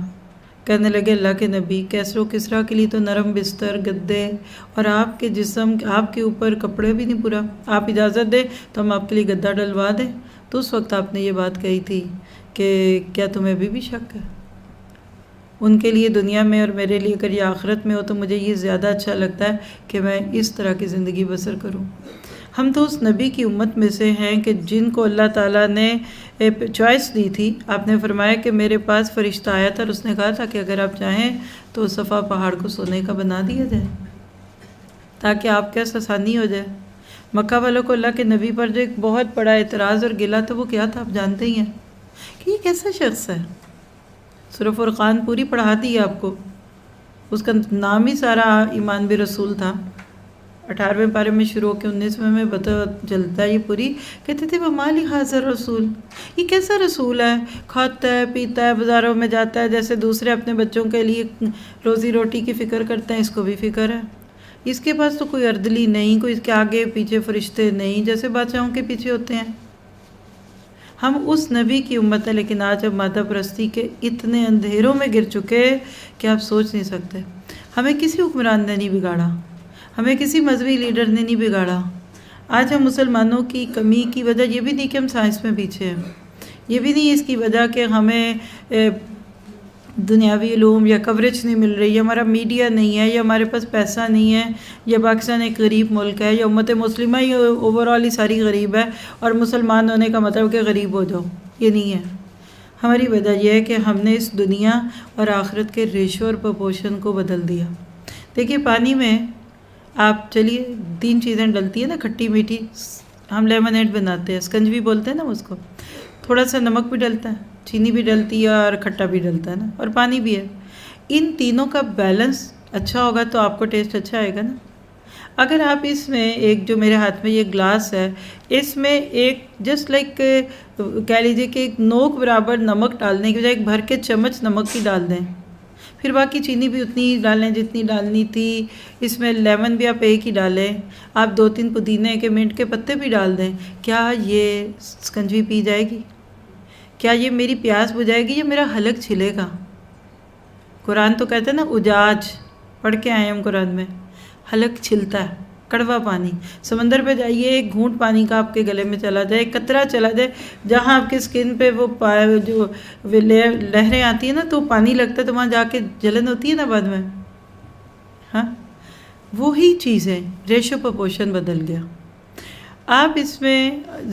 کہنے لگے اللہ کے نبی، کیسر و کسریٰ کے لیے تو نرم بستر گدے، اور آپ کے جسم، آپ کے اوپر کپڑے بھی نہیں پورا، آپ اجازت دیں تو ہم آپ کے لیے گدا ڈلوا دیں۔ تو اس وقت آپ نے یہ بات کہی تھی کہ کیا تمہیں ابھی بھی شک ہے؟ ان کے لیے دنیا میں اور میرے لیے اگر یہ آخرت میں ہو تو مجھے یہ زیادہ اچھا لگتا ہے کہ میں اس طرح کی زندگی بسر کروں۔ ہم تو اس نبی کی امت میں سے ہیں کہ جن کو اللہ تعالیٰ نے چوائس دی تھی۔ آپ نے فرمایا کہ میرے پاس فرشتہ آیا تھا اور اس نے کہا تھا کہ اگر آپ چاہیں تو صفا پہاڑ کو سونے کا بنا دیا جائے تاکہ آپ کے آسانی ہو جائے۔ مکہ والوں کو اللہ کے نبی پر جو ایک بہت بڑا اعتراض اور گلہ تھا، وہ کیا تھا آپ جانتے ہی ہیں کہ یہ کیسا شخص ہے۔ سورہ فرقان پوری پڑھا دی آپ کو، اس کا نام ہی سارا ایمان برسول تھا۔ 18ویں پارے میں شروع ہو کے 19ویں میں پتہ چلتا ہے یہ پوری، کہتے تھے وَمَا لِهَٰذَا الرَّسُولِ، یہ کیسا رسول ہے، کھاتا ہے پیتا ہے بازاروں میں جاتا ہے، جیسے دوسرے اپنے بچوں کے لیے روزی روٹی کی فکر کرتے ہیں، اس کو بھی فکر ہے۔ اس کے پاس تو کوئی اردلی نہیں، کوئی اس کے آگے پیچھے فرشتے نہیں جیسے بادشاہوں کے پیچھے ہوتے ہیں۔ ہم اس نبی کی امت ہے، لیکن آج ہم مادہ پرستی کے اتنے اندھیروں میں گر چکے کہ آپ سوچ نہیں سکتے۔ ہمیں کسی حکمران نے نہیں بگاڑا، ہمیں کسی مذہبی لیڈر نے نہیں بگاڑا۔ آج ہم مسلمانوں کی کمی کی وجہ یہ بھی نہیں کہ ہم سائنس میں پیچھے ہیں، یہ بھی نہیں اس کی وجہ کہ ہمیں دنیاوی علوم یا کوریج نہیں مل رہی ہے، ہمارا میڈیا نہیں ہے، یا ہمارے پاس پیسہ نہیں ہے، یا پاکستان ایک غریب ملک ہے، یا امت مسلمہ ہی اوورآل ہی ساری غریب ہے، اور مسلمان ہونے کا مطلب کہ غریب ہو جاؤ، یہ نہیں ہے۔ ہماری وجہ یہ ہے کہ ہم نے اس دنیا اور آخرت کے ریشو اور پروپورشن کو بدل دیا۔ دیکھیے پانی میں آپ چلیے 3 چیزیں ڈلتی ہیں نا، کھٹی میٹھی، ہم لیمنیڈ بناتے ہیں، اسکنجوی بولتے ہیں نا اس کو، تھوڑا سا نمک بھی ڈلتا ہے، چینی بھی ڈلتی ہے اور کھٹا بھی ڈلتا ہے نا، اور پانی بھی ہے۔ ان تینوں کا بیلنس اچھا ہوگا تو آپ کو ٹیسٹ اچھا آئے گا نا۔ اگر آپ اس میں ایک جو میرے ہاتھ میں یہ گلاس ہے، اس میں ایک جسٹ لائک کہہ لیجیے کہ ایک نوک برابر نمک ڈالنے کی بجائے ایک بھر کے چمچ نمک کی ڈال دیں، پھر باقی چینی بھی اتنی ہی ڈالیں جتنی ڈالنی تھی، اس میں لیمن بھی آپ ایک ہی ڈالیں، آپ 2-3 پودینے کے منٹ کے پتے بھی ڈال دیں، کیا یہ سکنجوی پی جائے گی؟ کیا یہ میری پیاس بجھائے گی یا میرا حلق چھلے گا؟ قرآن تو کہتے ہیں نا اجاج، پڑھ کے آئے ہم قرآن میں، حلق چھلتا ہے، کڑوا پانی۔ سمندر پہ جائیے، ایک گھونٹ پانی کا آپ کے گلے میں چلا جائے، ایک قطرہ چلا جائے، جہاں آپ کے سکن پہ وہ جو لہریں آتی ہیں نا تو پانی لگتا ہے تو وہاں جا کے جلن ہوتی ہے نا بعد میں، ہاں وہی چیزیں، ریشو پروپورشن بدل گیا۔ آپ اس میں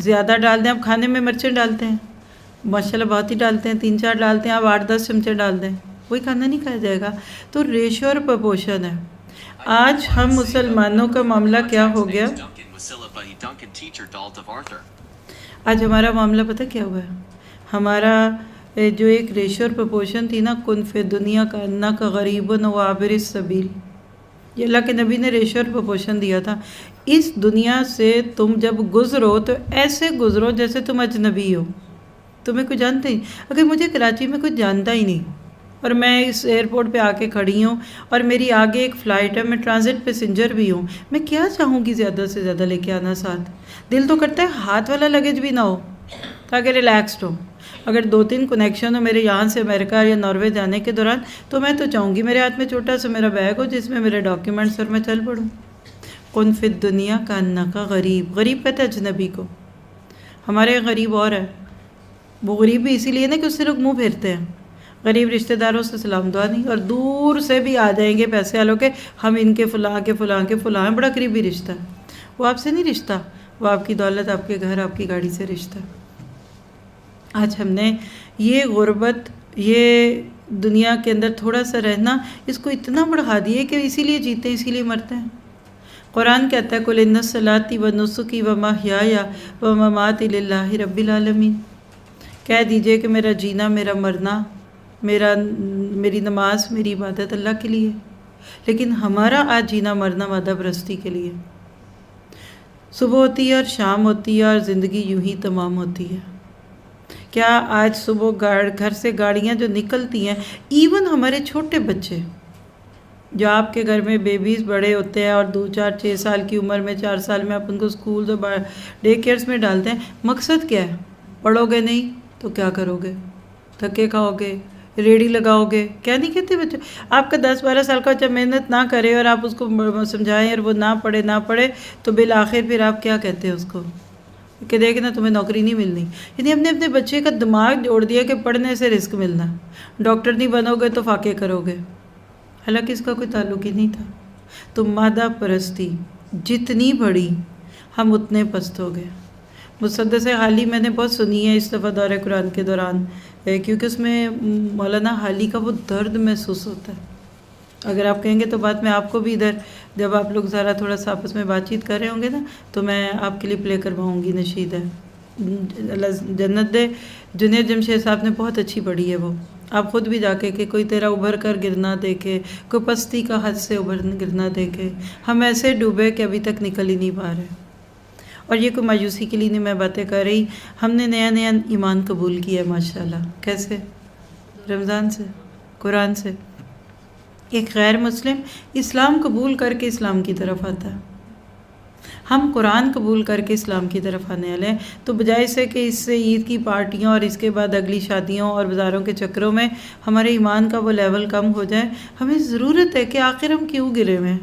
زیادہ ڈال دیں، آپ کھانے میں مرچیں ڈالتے ہیں ماشاءاللہ بہت ہی ڈالتے ہیں، 3-4 ڈالتے ہیں، آپ 8-10 چمچے ڈال دیں، وہی کھانا نہیں کھایا جائے گا۔ تو ریشو اور پروپورشن ہے۔ آج ہم مسلمانوں کا معاملہ کیا ہو گیا؟ آج ہمارا معاملہ پتہ کیا ہوا ہے؟ ہمارا جو ایک ریشو اور پروپورشن تھی نا، کن فی دنیا کا انا کا غریب و عابر السبیل، یہ اللہ کے نبی نے ریشو اور پروپورشن دیا تھا۔ اس دنیا سے تم جب گزرو تو ایسے گزرو جیسے تم اجنبی ہو، تمہیں کوئی جانتا ہی۔ اگر مجھے کراچی میں کوئی جانتا ہی نہیں اور میں اس ایئرپورٹ پہ آ کے کھڑی ہوں اور میری آگے ایک فلائٹ ہے، میں ٹرانزٹ پیسنجر بھی ہوں، میں کیا چاہوں گی زیادہ سے زیادہ لے کے آنا ساتھ؟ دل تو کرتا ہے ہاتھ والا لگیج بھی نہ ہو تاکہ ریلیکسڈ ہو۔ اگر 2-3 کنیکشن ہو میرے یہاں سے امریکہ یا ناروے جانے کے دوران تو میں تو چاہوں گی میرے ہاتھ میں چھوٹا سا میرا بیگ ہو جس میں میرے ڈاکیومنٹس اور میں چل پڑوں۔ کن فی الدنیا کا انا کا غریب، غریب کہتے ہیں اجنبی کو، ہمارے غریب اور ہے، وہ غریب بھی اسی لیے نا کہ اس سے لوگ منہ پھیرتے ہیں، غریب رشتہ داروں سے سلام دعا نہیں، اور دور سے بھی آ جائیں گے پیسے والوں کے، ہم ان کے فلاں کے فلاں کے فلاں ہیں، بڑا قریبی رشتہ ہے، وہ آپ سے نہیں رشتہ، وہ آپ کی دولت، آپ کے گھر، آپ کی گاڑی سے رشتہ۔ آج ہم نے یہ غربت، یہ دنیا کے اندر تھوڑا سا رہنا، اس کو اتنا بڑھا دیے کہ اسی لیے جیتے ہیں، اسی لیے مرتے ہیں۔ قرآن کہتا ہے قُلْ إِنَّ صَلَاتِي وَنُسُكِي وَمَحْيَايَ وَمَمَاتِي لِلَّهِ رَبِّ الْعَالَمِينَ، کہہ دیجئے کہ میرا جینا، میرا مرنا، میری نماز، میری عبادت اللہ کے لیے، لیکن ہمارا آج جینا مرنا مادہ پرستی کے لیے۔ صبح ہوتی ہے اور شام ہوتی ہے اور زندگی یوں ہی تمام ہوتی ہے۔ کیا آج صبح گھر سے گاڑیاں جو نکلتی ہیں، ایون ہمارے چھوٹے بچے جو آپ کے گھر میں بیبیز بڑے ہوتے ہیں اور 2-4-6 سال کی عمر میں، 4 سال میں آپ ان کو اسکول اور ڈے کیئرس میں ڈالتے ہیں، مقصد کیا ہے؟ پڑھو گے نہیں تو کیا کرو گے؟ تھکے کھاؤ گے، ریڑھی لگاؤ گے، کیا نہیں کہتے بچے؟ آپ کا 10-12 سال کا بچہ محنت نہ کرے اور آپ اس کو سمجھائیں اور وہ نہ پڑھے تو بالآخر پھر آپ کیا کہتے ہیں اس کو کہ دیکھنا تمہیں نوکری نہیں ملنی۔ یعنی ہم نے اپنے بچے کا دماغ جوڑ دیا کہ پڑھنے سے رزق ملنا، ڈاکٹر نہیں بنو گے تو فاقے کرو گے، حالانکہ اس کا کوئی تعلق ہی نہیں تھا۔ تو مادہ پرستی جتنی بڑھی ہم اتنے پست ہو گئے۔ مسدس حالی میں نے بہت سنی ہے اس دفعہ دورہ قرآن کے دوران، کیونکہ اس میں مولانا حالی کا وہ درد محسوس ہوتا ہے۔ اگر آپ کہیں گے تو بات میں آپ کو بھی ادھر جب آپ لوگ ذرا تھوڑا سا آپس میں بات چیت کر رہے ہوں گے نا تو میں آپ کے لیے پلے کرواؤں گی، نشید ہے، اللہ جنت دے، جنید جمشید صاحب نے بہت اچھی پڑھی ہے وہ، آپ خود بھی جا کے کہ کوئی تیرا ابھر کر گرنا دیکھے، کوئی پستی کا حد سے گرنا دیکھے، ہم ایسے ڈوبے کہ ابھی تک نکل ہی نہیں پا رہے۔ اور یہ کوئی مایوسی کے لیے نہیں میں باتیں کر رہی، ہم نے نیا ایمان قبول کیا ہے ماشاءاللہ۔ کیسے؟ رمضان سے، قرآن سے۔ ایک غیر مسلم اسلام قبول کر کے اسلام کی طرف آتا ہے، ہم قرآن قبول کر کے اسلام کی طرف آنے والے ہیں، تو بجائے سے کہ اس سے عید کی پارٹیاں اور اس کے بعد اگلی شادیوں اور بازاروں کے چکروں میں ہمارے ایمان کا وہ لیول کم ہو جائے، ہمیں ضرورت ہے کہ آخر ہم کیوں گرے ہوئے ہیں۔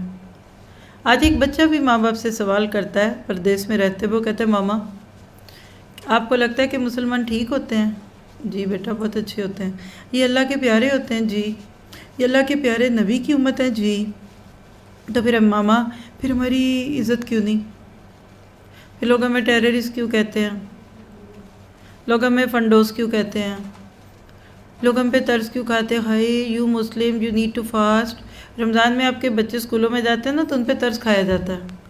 آج ایک بچہ بھی ماں باپ سے سوال کرتا ہے پردیس میں رہتے، وہ کہتے ہیں ماما آپ کو لگتا ہے کہ مسلمان ٹھیک ہوتے ہیں؟ جی بیٹا بہت اچھے ہوتے ہیں۔ یہ اللہ کے پیارے ہوتے ہیں؟ جی۔ یہ اللہ کے پیارے نبی کی امت ہے؟ جی۔ تو پھر ماما پھر ہماری عزت کیوں نہیں؟ پھر لوگ ہمیں ٹیررسٹ کیوں کہتے ہیں؟ لوگ ہمیں فنڈوز کیوں کہتے ہیں؟ لوگ ہم پہ طرز کیوں کھاتے ہیں؟ Hi you Muslim you need to fast. رمضان میں آپ کے بچے اسکولوں میں جاتے ہیں نا تو ان پہ طرز کھایا جاتا ہے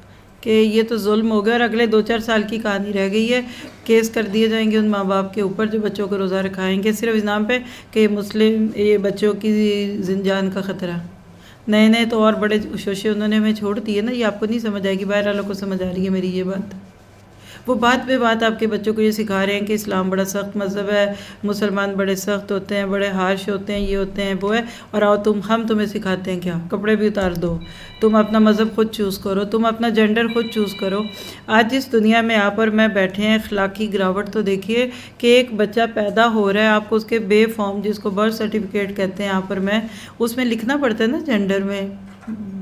کہ یہ تو ظلم ہو گیا اور اگلے 2-4 سال کی کہانی رہ گئی ہے، کیس کر دیے جائیں گے ان ماں باپ کے اوپر جو بچوں کو روزہ رکھائیں گے صرف اس نام پہ کہ مسلم یہ بچوں کی جان کا خطرہ۔ نئے تو اور بڑے شوشے انہوں نے ہمیں چھوڑ دیے نا، یہ آپ کو نہیں سمجھ آئے گی، باہر والوں کو سمجھ آ رہی ہے میری یہ بات۔ وہ بات پہ بات آپ کے بچوں کو یہ سکھا رہے ہیں کہ اسلام بڑا سخت مذہب ہے، مسلمان بڑے سخت ہوتے ہیں، بڑے ہارش ہوتے ہیں، یہ ہوتے ہیں وہ ہے، اور آؤ ہم تمہیں سکھاتے ہیں کیا، کپڑے بھی اتار دو، تم اپنا مذہب خود چوز کرو، تم اپنا جینڈر خود چوز کرو۔ آج جس دنیا میں آپ اور میں بیٹھے ہیں اخلاقی گراوٹ تو دیکھیے کہ ایک بچہ پیدا ہو رہا ہے، آپ کو اس کے بے فارم جس کو برتھ سرٹیفکیٹ کہتے ہیں آپ اور میں، اس میں لکھنا پڑتا ہے نا جینڈر میں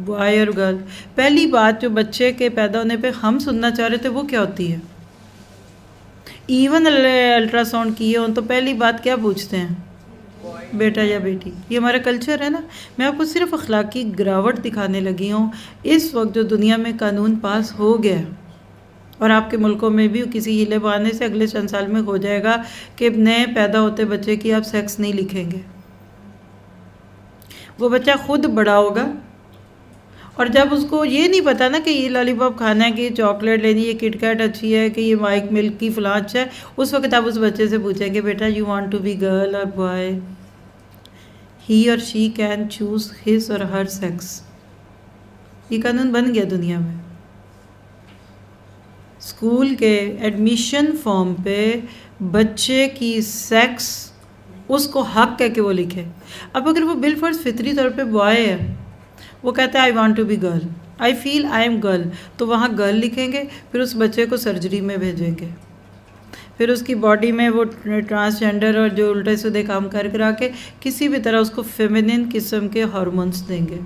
بوائے اور گرل۔ پہلی بات جو بچے کے پیدا ہونے پہ ہم سننا چاہ رہے تھے وہ کیا ہوتی ہے؟ ایون الٹرا ساؤنڈ کیے ہوں تو پہلی بات کیا پوچھتے ہیں؟ بیٹا یا بیٹی۔ یہ ہمارا کلچر ہے نا۔ میں آپ کو صرف اخلاقی گراوٹ دکھانے لگی ہوں۔ اس وقت جو دنیا میں قانون پاس ہو گیا اور آپ کے ملکوں میں بھی کسی ہیلے بہانے سے اگلے چند سال میں ہو جائے گا کہ نئے پیدا ہوتے بچے کی آپ سیکس نہیں لکھیں گے، وہ بچہ خود بڑا ہوگا، اور جب اس کو یہ نہیں پتا نا کہ یہ لالی پاپ کھانا ہے، کہ یہ چاکلیٹ لینی ہے، کٹ کیٹ اچھی ہے، کہ یہ مائک ملک کی فلاں اچھا ہے، اس وقت آپ اس بچے سے پوچھیں گے بیٹا you want to be girl اور بوائے، ہی اور she can choose his or Hare sex. یہ قانون بن گیا دنیا میں۔ اسکول کے ایڈمیشن فارم پہ بچے کی سیکس اس کو حق ہے کہ وہ لکھے۔ اب اگر وہ بالفرض فطری طور پہ بوائے ہے، وہ کہتا ہے I want to be girl, I feel I am girl, تو وہاں گرل لکھیں گے، پھر اس بچے کو سرجری میں بھیجیں گے، پھر اس کی باڈی میں وہ ٹرانسجینڈر اور جو الٹے سیدھے کام کرا کے کسی بھی طرح اس کو فیمنن قسم کے ہارمونس دیں گے۔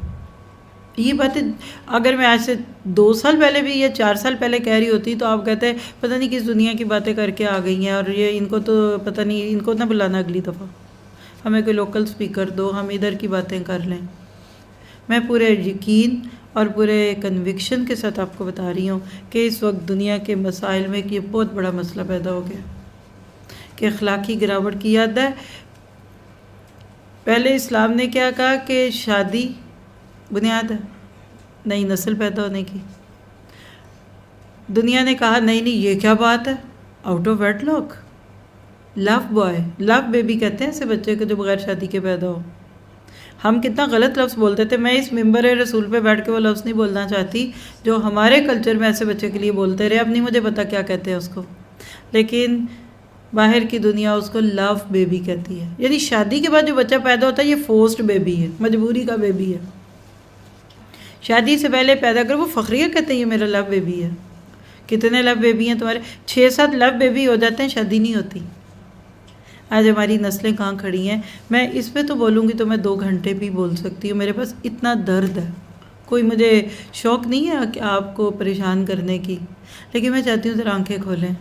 یہ باتیں اگر میں آج سے 2 سال پہلے بھی یا 4 سال پہلے کہہ رہی ہوتی تو آپ کہتے ہیں پتہ نہیں کس دنیا کی باتیں کر کے آ گئی ہیں، اور یہ ان کو تو پتہ نہیں، ان کو نہ بلانا اگلی دفعہ، ہمیں کوئی لوکل سپیکر دو، ہم ادھر کی باتیں کر لیں۔ میں پورے یقین اور پورے کنوکشن کے ساتھ آپ کو بتا رہی ہوں کہ اس وقت دنیا کے مسائل میں یہ بہت بڑا مسئلہ پیدا ہو گیا کہ اخلاقی گراوٹ کی یاد ہے۔ پہلے اسلام نے کیا کہا کہ شادی بنیاد ہے نئی نسل پیدا ہونے کی، دنیا نے کہا نہیں یہ کیا بات ہے، out of wedlock, love boy, love baby کہتے ہیں ایسے بچے کو جو بغیر شادی کے پیدا ہو۔ ہم کتنا غلط لفظ بولتے تھے، میں اس ممبر رسول پہ بیٹھ کے وہ لفظ نہیں بولنا چاہتی جو ہمارے کلچر میں ایسے بچے کے لیے بولتے رہے، اب نہیں مجھے پتا کیا کہتے ہیں اس کو، لیکن باہر کی دنیا اس کو لو بیبی کہتی ہے، یعنی شادی کے بعد جو بچہ پیدا ہوتا ہے یہ فورسڈ بیبی ہے، مجبوری کا بیبی ہے۔ شادی سے پہلے پیدا کر وہ فخریہ کہتے ہیں یہ میرا لو بیبی ہے۔ کتنے لو بیبی ہیں تمہارے؟ 6-7 لو بیبی ہو جاتے ہیں، شادی نہیں ہوتی۔ آج ہماری نسلیں کہاں کھڑی ہیں؟ میں اس پہ تو بولوں گی تو میں 2 گھنٹے بھی بول سکتی ہوں، میرے پاس اتنا درد ہے، کوئی مجھے شوق نہیں ہے کہ آپ کو پریشان کرنے کی، لیکن میں چاہتی ہوں ذرا آنکھیں کھولیں۔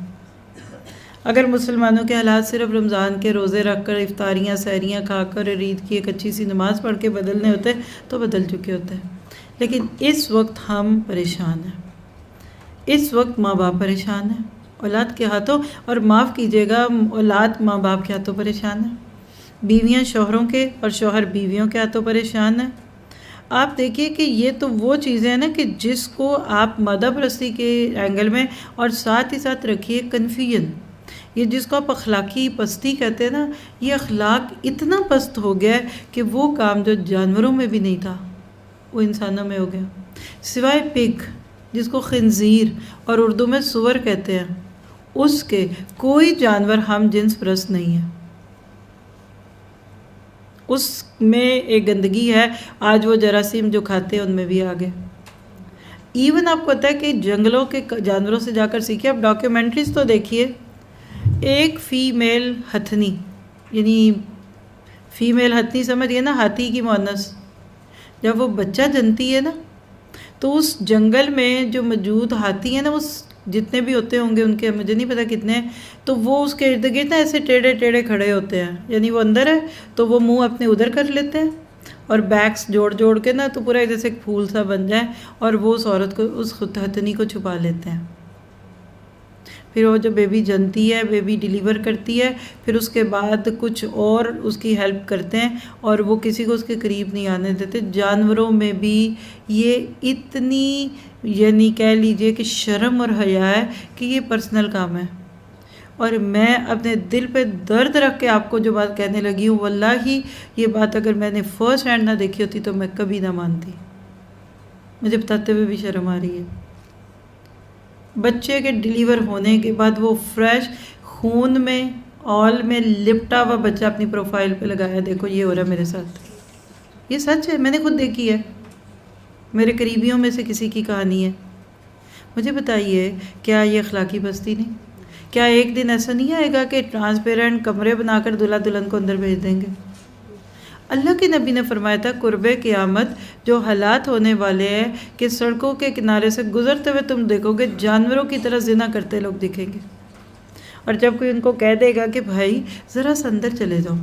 اگر مسلمانوں کے حالات صرف رمضان کے روزے رکھ کر افطاریاں سحریاں کھا کر اور عید کی ایک اچھی سی نماز پڑھ کے بدلنے ہوتے تو بدل چکے ہوتے ہیں، لیکن اس وقت ہم پریشان ہیں، اس وقت ماں باپ پریشان ہیں اولاد کے ہاتھوں، اور معاف کیجیے گا اولاد ماں باپ کے ہاتھوں پریشان ہے، بیویاں شوہروں کے اور شوہر بیویوں کے ہاتھوں پریشان ہیں۔ آپ دیکھیے کہ یہ تو وہ چیزیں ہیں نا کہ جس کو آپ مادہ پرستی کے اینگل میں اور ساتھ ہی ساتھ رکھیے کنفیوژن، یہ جس کو آپ اخلاقی پستی کہتے ہیں نا، یہ اخلاق اتنا پست ہو گیا ہے کہ وہ کام جو جانوروں میں بھی نہیں تھا وہ انسانوں میں ہو گیا، سوائے پگ جس کو خنزیر اور اردو میں سور کہتے ہیں، اس کے کوئی جانور ہم جنس پرست نہیں ہے۔ اس میں ایک گندگی ہے. آج وہ جراثیم جو کھاتے ہیں ان میں بھی آ گئے. ایون آپ کو پتہ ہے کہ جنگلوں کے جانوروں سے جا کر سیکھیے. آپ ڈاکیومنٹریز تو دیکھیے. ایک فیمیل ہتھنی، یعنی فیمیل ہتھنی سمجھیے نا، ہاتھی کی مؤنث، جب وہ بچہ جنتی ہے نا تو اس جنگل میں جو موجود ہاتھی ہیں نا، اس جتنے بھی ہوتے ہوں گے ان کے مجھے نہیں پتا کتنے ہیں، تو وہ اس کے ارد گرد نا ایسے ٹیڑھے ٹیڑھے کھڑے ہوتے ہیں. یعنی وہ اندر ہے تو وہ منہ اپنے ادھر کر لیتے ہیں اور بیکس جوڑ جوڑ کے نا تو پورا جیسے ایک پھول سا بن جائے، اور وہ اس عورت کو، اس ہتھنی کو چھپا لیتے ہیں. پھر وہ جب بیبی جنتی ہے، بیبی ڈیلیور کرتی ہے، پھر اس کے بعد کچھ اور اس کی ہیلپ کرتے ہیں اور وہ کسی کو اس کے قریب نہیں آنے دیتے. جانوروں میں بھی یہ اتنی، یعنی کہہ لیجئے کہ شرم اور حیا ہے کہ یہ پرسنل کام ہے. اور میں اپنے دل پہ درد رکھ کے آپ کو جو بات کہنے لگی ہوں، واللہ یہ بات اگر میں نے فرسٹ ہینڈ نہ دیکھی ہوتی تو میں کبھی نہ مانتی. مجھے بتاتے ہوئے بھی شرم آ رہی ہے. بچے کے ڈیلیور ہونے کے بعد وہ فریش خون میں، آل میں لپٹا ہوا بچہ اپنی پروفائل پہ لگایا، دیکھو یہ ہو رہا ہے میرے ساتھ. یہ سچ ہے، میں نے خود دیکھی ہے. میرے قریبیوں میں سے کسی کی کہانی ہے. مجھے بتائیے کیا یہ اخلاقی پستی نہیں؟ کیا ایک دن ایسا نہیں آئے گا کہ ٹرانسپیرنٹ کمرے بنا کر دلہا دلہن کو اندر بھیج دیں گے؟ اللہ کے نبی نے فرمایا تھا قرب قیامت جو حالات ہونے والے ہیں کہ سڑکوں کے کنارے سے گزرتے ہوئے تم دیکھو گے جانوروں کی طرح زنا کرتے لوگ دکھیں گے. اور جب کوئی ان کو کہہ دے گا کہ بھائی ذرا سا اندر چلے جاؤ،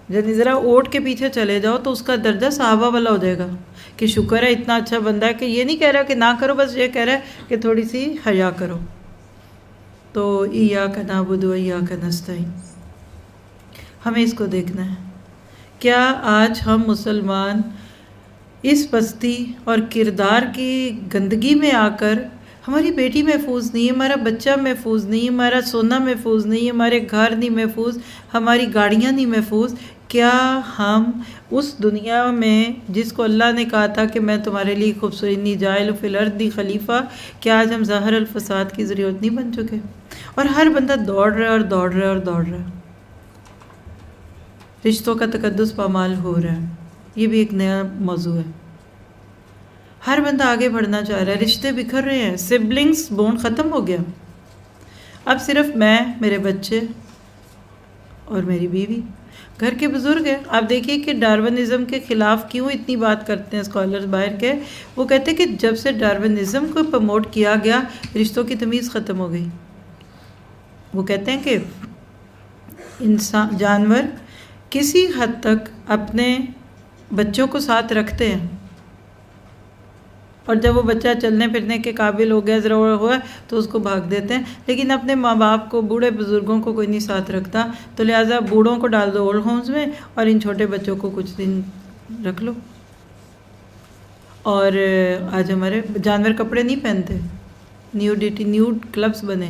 یعنی ذرا اوٹ کے پیچھے چلے جاؤ، تو اس کا درجہ صحابہ والا ہو جائے گا کہ شکر ہے اتنا اچھا بندہ ہے کہ یہ نہیں کہہ رہا کہ نہ کرو، بس یہ کہہ رہا ہے کہ تھوڑی سی حیا کرو. تو ایاک نعبد و ایاک نستعین، ہمیں اس کو دیکھنا ہے. کیا آج ہم مسلمان اس پستی اور کردار کی گندگی میں آ کر، ہماری بیٹی محفوظ نہیں ہے، ہمارا بچہ محفوظ نہیں، ہمارا سونا محفوظ نہیں، ہمارے گھر نہیں محفوظ، ہماری گاڑیاں نہیں محفوظ، کیا ہم اس دنیا میں جس کو اللہ نے کہا تھا کہ میں تمہارے لیے خوبصورت انی جاعل فی الارض خلیفہ، کیا آج ہم ظاہر الفساد کی ضرورت نہیں بن چکے؟ اور ہر بندہ دوڑ رہا ہے اور دوڑ رہا ہے اور دوڑ رہا ہے. رشتوں کا تقدس پامال ہو رہا ہے. یہ بھی ایک نیا موضوع ہے. ہر بندہ آگے بڑھنا چاہ رہا ہے، رشتے بکھر رہے ہیں، سبلنگز بونڈ ختم ہو گیا. اب صرف میں، میرے بچے اور میری بیوی، گھر کے بزرگ ہیں. آپ دیکھیے کہ ڈارونزم کے خلاف کیوں اتنی بات کرتے ہیں اسکالرز باہر کے. وہ کہتے ہیں کہ جب سے ڈارونزم کو پروموٹ کیا گیا رشتوں کی تمیز ختم ہو گئی. وہ کہتے ہیں کہ انسان، جانور کسی حد تک اپنے بچوں کو ساتھ رکھتے ہیں، اور جب وہ بچہ چلنے پھرنے کے قابل ہو گیا، ذرا ہوا تو اس کو بھاگ دیتے ہیں. لیکن اپنے ماں باپ کو، بوڑھے بزرگوں کو کوئی نہیں ساتھ رکھتا. تو لہٰذا بوڑھوں کو ڈال دو اولڈ ہومز میں اور ان چھوٹے بچوں کو کچھ دن رکھ لو. اور آج ہمارے جانور کپڑے نہیں پہنتے، نیوڈیٹی، نیوڈ کلبز بنے.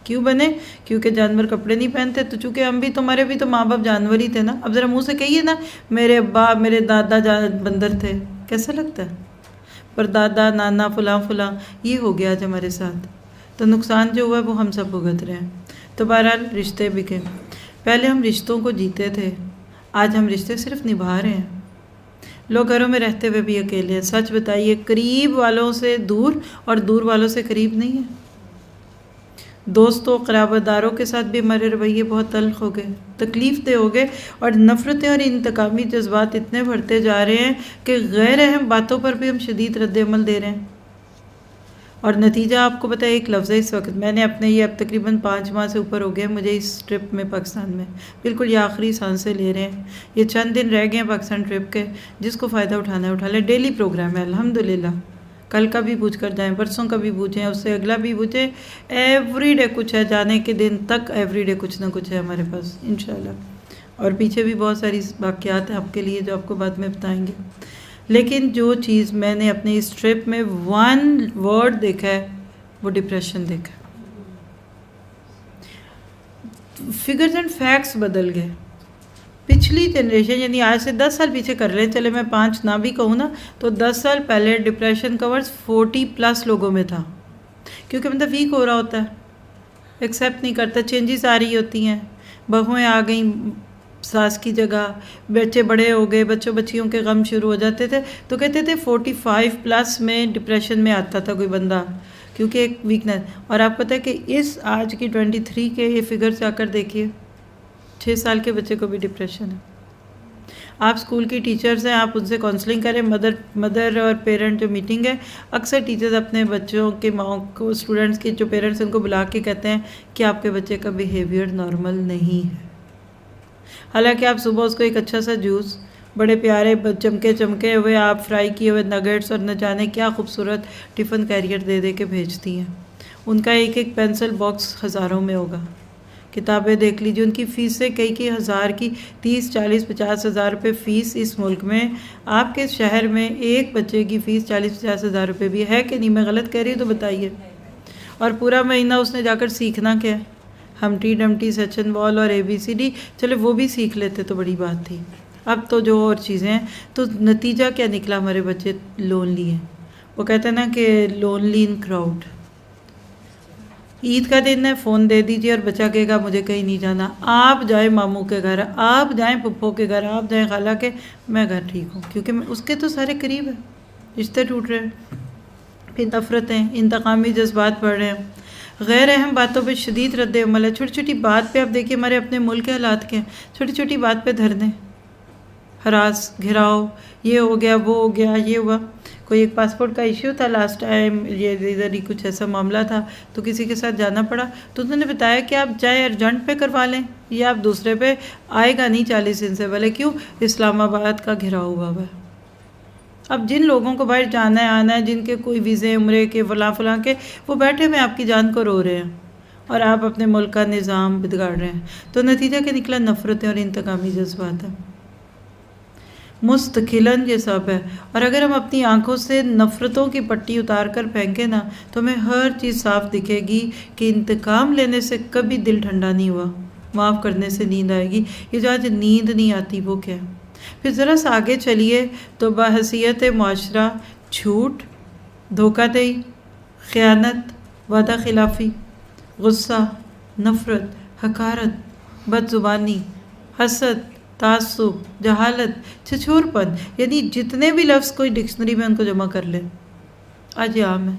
کیوں بنے؟ کیونکہ جانور کپڑے نہیں پہنتے. تو چونکہ ہم بھی، تمہارے بھی تو ماں باپ جانور ہی تھے نا. اب ذرا منہ سے کہیے نا میرے ابا، میرے دادا بندر تھے، کیسا لگتا ہے؟ پر دادا، نانا، فلاں فلاں، یہ ہو گیا آج ہمارے ساتھ. تو نقصان جو ہوا ہے وہ ہم سب بھگت رہے ہیں. تو بہرحال رشتے بکے. پہلے ہم رشتوں کو جیتے تھے، آج ہم رشتے صرف نبھا رہے ہیں. لوگ گھروں میں رہتے ہوئے بھی اکیلے ہیں. سچ بتائیے، قریب والوں سے دور اور دور والوں سے قریب نہیں ہے. دوستوں، قرابت داروں کے ساتھ بھی ہمارے رویے بہت تلخ ہو گئے، تکلیف دہ ہو گئے، اور نفرتیں اور انتقامی جذبات اتنے بڑھتے جا رہے ہیں کہ غیر اہم باتوں پر بھی ہم شدید رد عمل دے رہے ہیں. اور نتیجہ آپ کو پتہ ہے، ایک لفظ ہے اس وقت، میں نے اپنے یہ اب تقریباً 5 ماہ سے اوپر ہو گیا مجھے اس ٹرپ میں، پاکستان میں بالکل یہ آخری سانسیں لے رہے ہیں. یہ چند دن رہ گئے ہیں پاکستان ٹرپ کے، جس کو فائدہ اٹھانا ہے اٹھا لیں. ڈیلی پروگرام ہے الحمدللہ. کل کا بھی پوچھ کر جائیں، پرسوں کا بھی پوچھیں، اس سے اگلا بھی پوچھیں. ایوری ڈے کچھ ہے، جانے کے دن تک ایوری ڈے کچھ نہ کچھ ہے ہمارے پاس انشاءاللہ. اور پیچھے بھی بہت ساری واقعات ہیں آپ کے لیے جو آپ کو بعد میں بتائیں گے. لیکن جو چیز میں نے اپنے اس ٹرپ میں 1 ورڈ دیکھا ہے وہ ڈپریشن دیکھا. فگرز اینڈ فیکٹس بدل گئے. پچھلی جنریشن، یعنی آج سے 10 سال پیچھے کر لیں، چلے میں 5 نہ بھی کہوں نا، تو 10 سال پہلے ڈپریشن کورز 40+ لوگوں میں تھا. کیونکہ بندہ ویک ہو رہا ہوتا ہے، ایکسیپٹ نہیں کرتا، چینجز آ رہی ہوتی ہیں، بہویں آ گئیں، ساس کی جگہ، بچے بڑے ہو گئے، بچیوں کے غم شروع ہو جاتے تھے تو کہتے تھے 45 پلس میں ڈپریشن میں آتا تھا کوئی بندہ، کیونکہ ایک ویکنس. اور آپ پتہ ہے کہ اس آج کی 23 کے یہ فگر سے آ کر دیکھیے 6 سال کے بچے کو بھی ڈپریشن ہے. آپ اسکول کی ٹیچرز ہیں، آپ ان سے کاؤنسلنگ کریں. مدر اور پیرنٹ جو میٹنگ ہے، اکثر ٹیچرز اپنے بچوں کے ماؤں کو، اسٹوڈنٹس کے جو پیرنٹس ان کو بلا کے کہتے ہیں کہ آپ کے بچے کا بیہیویئر نارمل نہیں ہے. حالانکہ آپ صبح اس کو ایک اچھا سا جوس، بڑے پیارے چمکے ہوئے آپ فرائی کیے ہوئے نگیٹس اور نہ جانے کیا خوبصورت ٹفن کیریئر دے کے بھیجتی ہیں. ان کا ایک پینسل باکس ہزاروں میں ہوگا. کتابیں دیکھ لیجیے، ان کی فیسیں کئی ہزار کی، 30 40 50 ہزار روپے فیس. اس ملک میں آپ کے شہر میں ایک بچے کی فیس 40 50 ہزار روپے بھی ہے کہ نہیں؟ میں غلط کہہ رہی ہوں تو بتائیے. اور پورا مہینہ اس نے جا کر سیکھنا کیا ہے؟ ہمٹی ڈمٹی سچن بال اور ABCD، چلے وہ بھی سیکھ لیتے تو بڑی بات تھی. اب تو جو اور چیزیں ہیں، تو نتیجہ کیا نکلا؟ ہمارے بچے لونلی ہیں. وہ کہتے ہیں نا کہ لونلی ان کراؤڈ. عید کا دن ہے، فون دے دیجیے اور بچہ کہے گا مجھے کہیں نہیں جانا. آپ جائیں ماموں کے گھر، آپ جائیں پھپھو کے گھر، آپ جائیں خالہ کے، میں گھر ٹھیک ہوں، کیونکہ اس کے تو سارے قریب ہیں. رشتے ٹوٹ رہے ہیں، پھر نفرتیں، انتقامی جذبات بڑھ رہے ہیں، غیر اہم باتوں پہ شدید رد عمل ہے. چھوٹی چھوٹی بات پہ آپ دیکھیے ہمارے اپنے ملک کے حالات کے ہیں، چھوٹی چھوٹی بات پہ دھرنے، ہراس، گھراؤ، یہ ہو گیا، وہ ہو گیا، یہ ہوا. کوئی ایک پاسپورٹ کا ایشو تھا لاسٹ ٹائم، یہ ادھر ہی کچھ ایسا معاملہ تھا تو کسی کے ساتھ جانا پڑا، تو انہوں نے بتایا کہ آپ چاہے ارجنٹ پہ کروا لیں یا آپ دوسرے پہ، آئے گا نہیں 40 دن سے پہلے. کیوں؟ اسلام آباد کا گھراؤ ہوا ہے. اب جن لوگوں کو باہر جانا ہے، آنا ہے، جن کے کوئی ویزے عمرے کے فلاں کے، وہ بیٹھے ہوئے آپ کی جان کو رو رہے ہیں اور آپ اپنے ملک کا نظام بگاڑ رہے ہیں. تو نتیجہ کیا نکلا؟ نفرتیں اور انتقامی جذبات ہیں. مستقلاً یہ سب ہے. اور اگر ہم اپنی آنکھوں سے نفرتوں کی پٹی اتار کر پھینکیں نا تو ہمیں ہر چیز صاف دکھے گی کہ انتقام لینے سے کبھی دل ٹھنڈا نہیں ہوا، معاف کرنے سے نیند آئے گی. یہ جو آج نیند نہیں آتی وہ کیا ہے؟ پھر ذرا سا آگے چلیے تو بحیثیت معاشرہ جھوٹ، دھوکہ دہی، خیانت، وعدہ خلافی، غصہ، نفرت، حقارت، بد زبانی، حسد، تعصب، جہالت، چھچور پن، یعنی جتنے بھی لفظ کوئی ڈکشنری میں ان کو جمع کر لے، آج یہ عام ہے.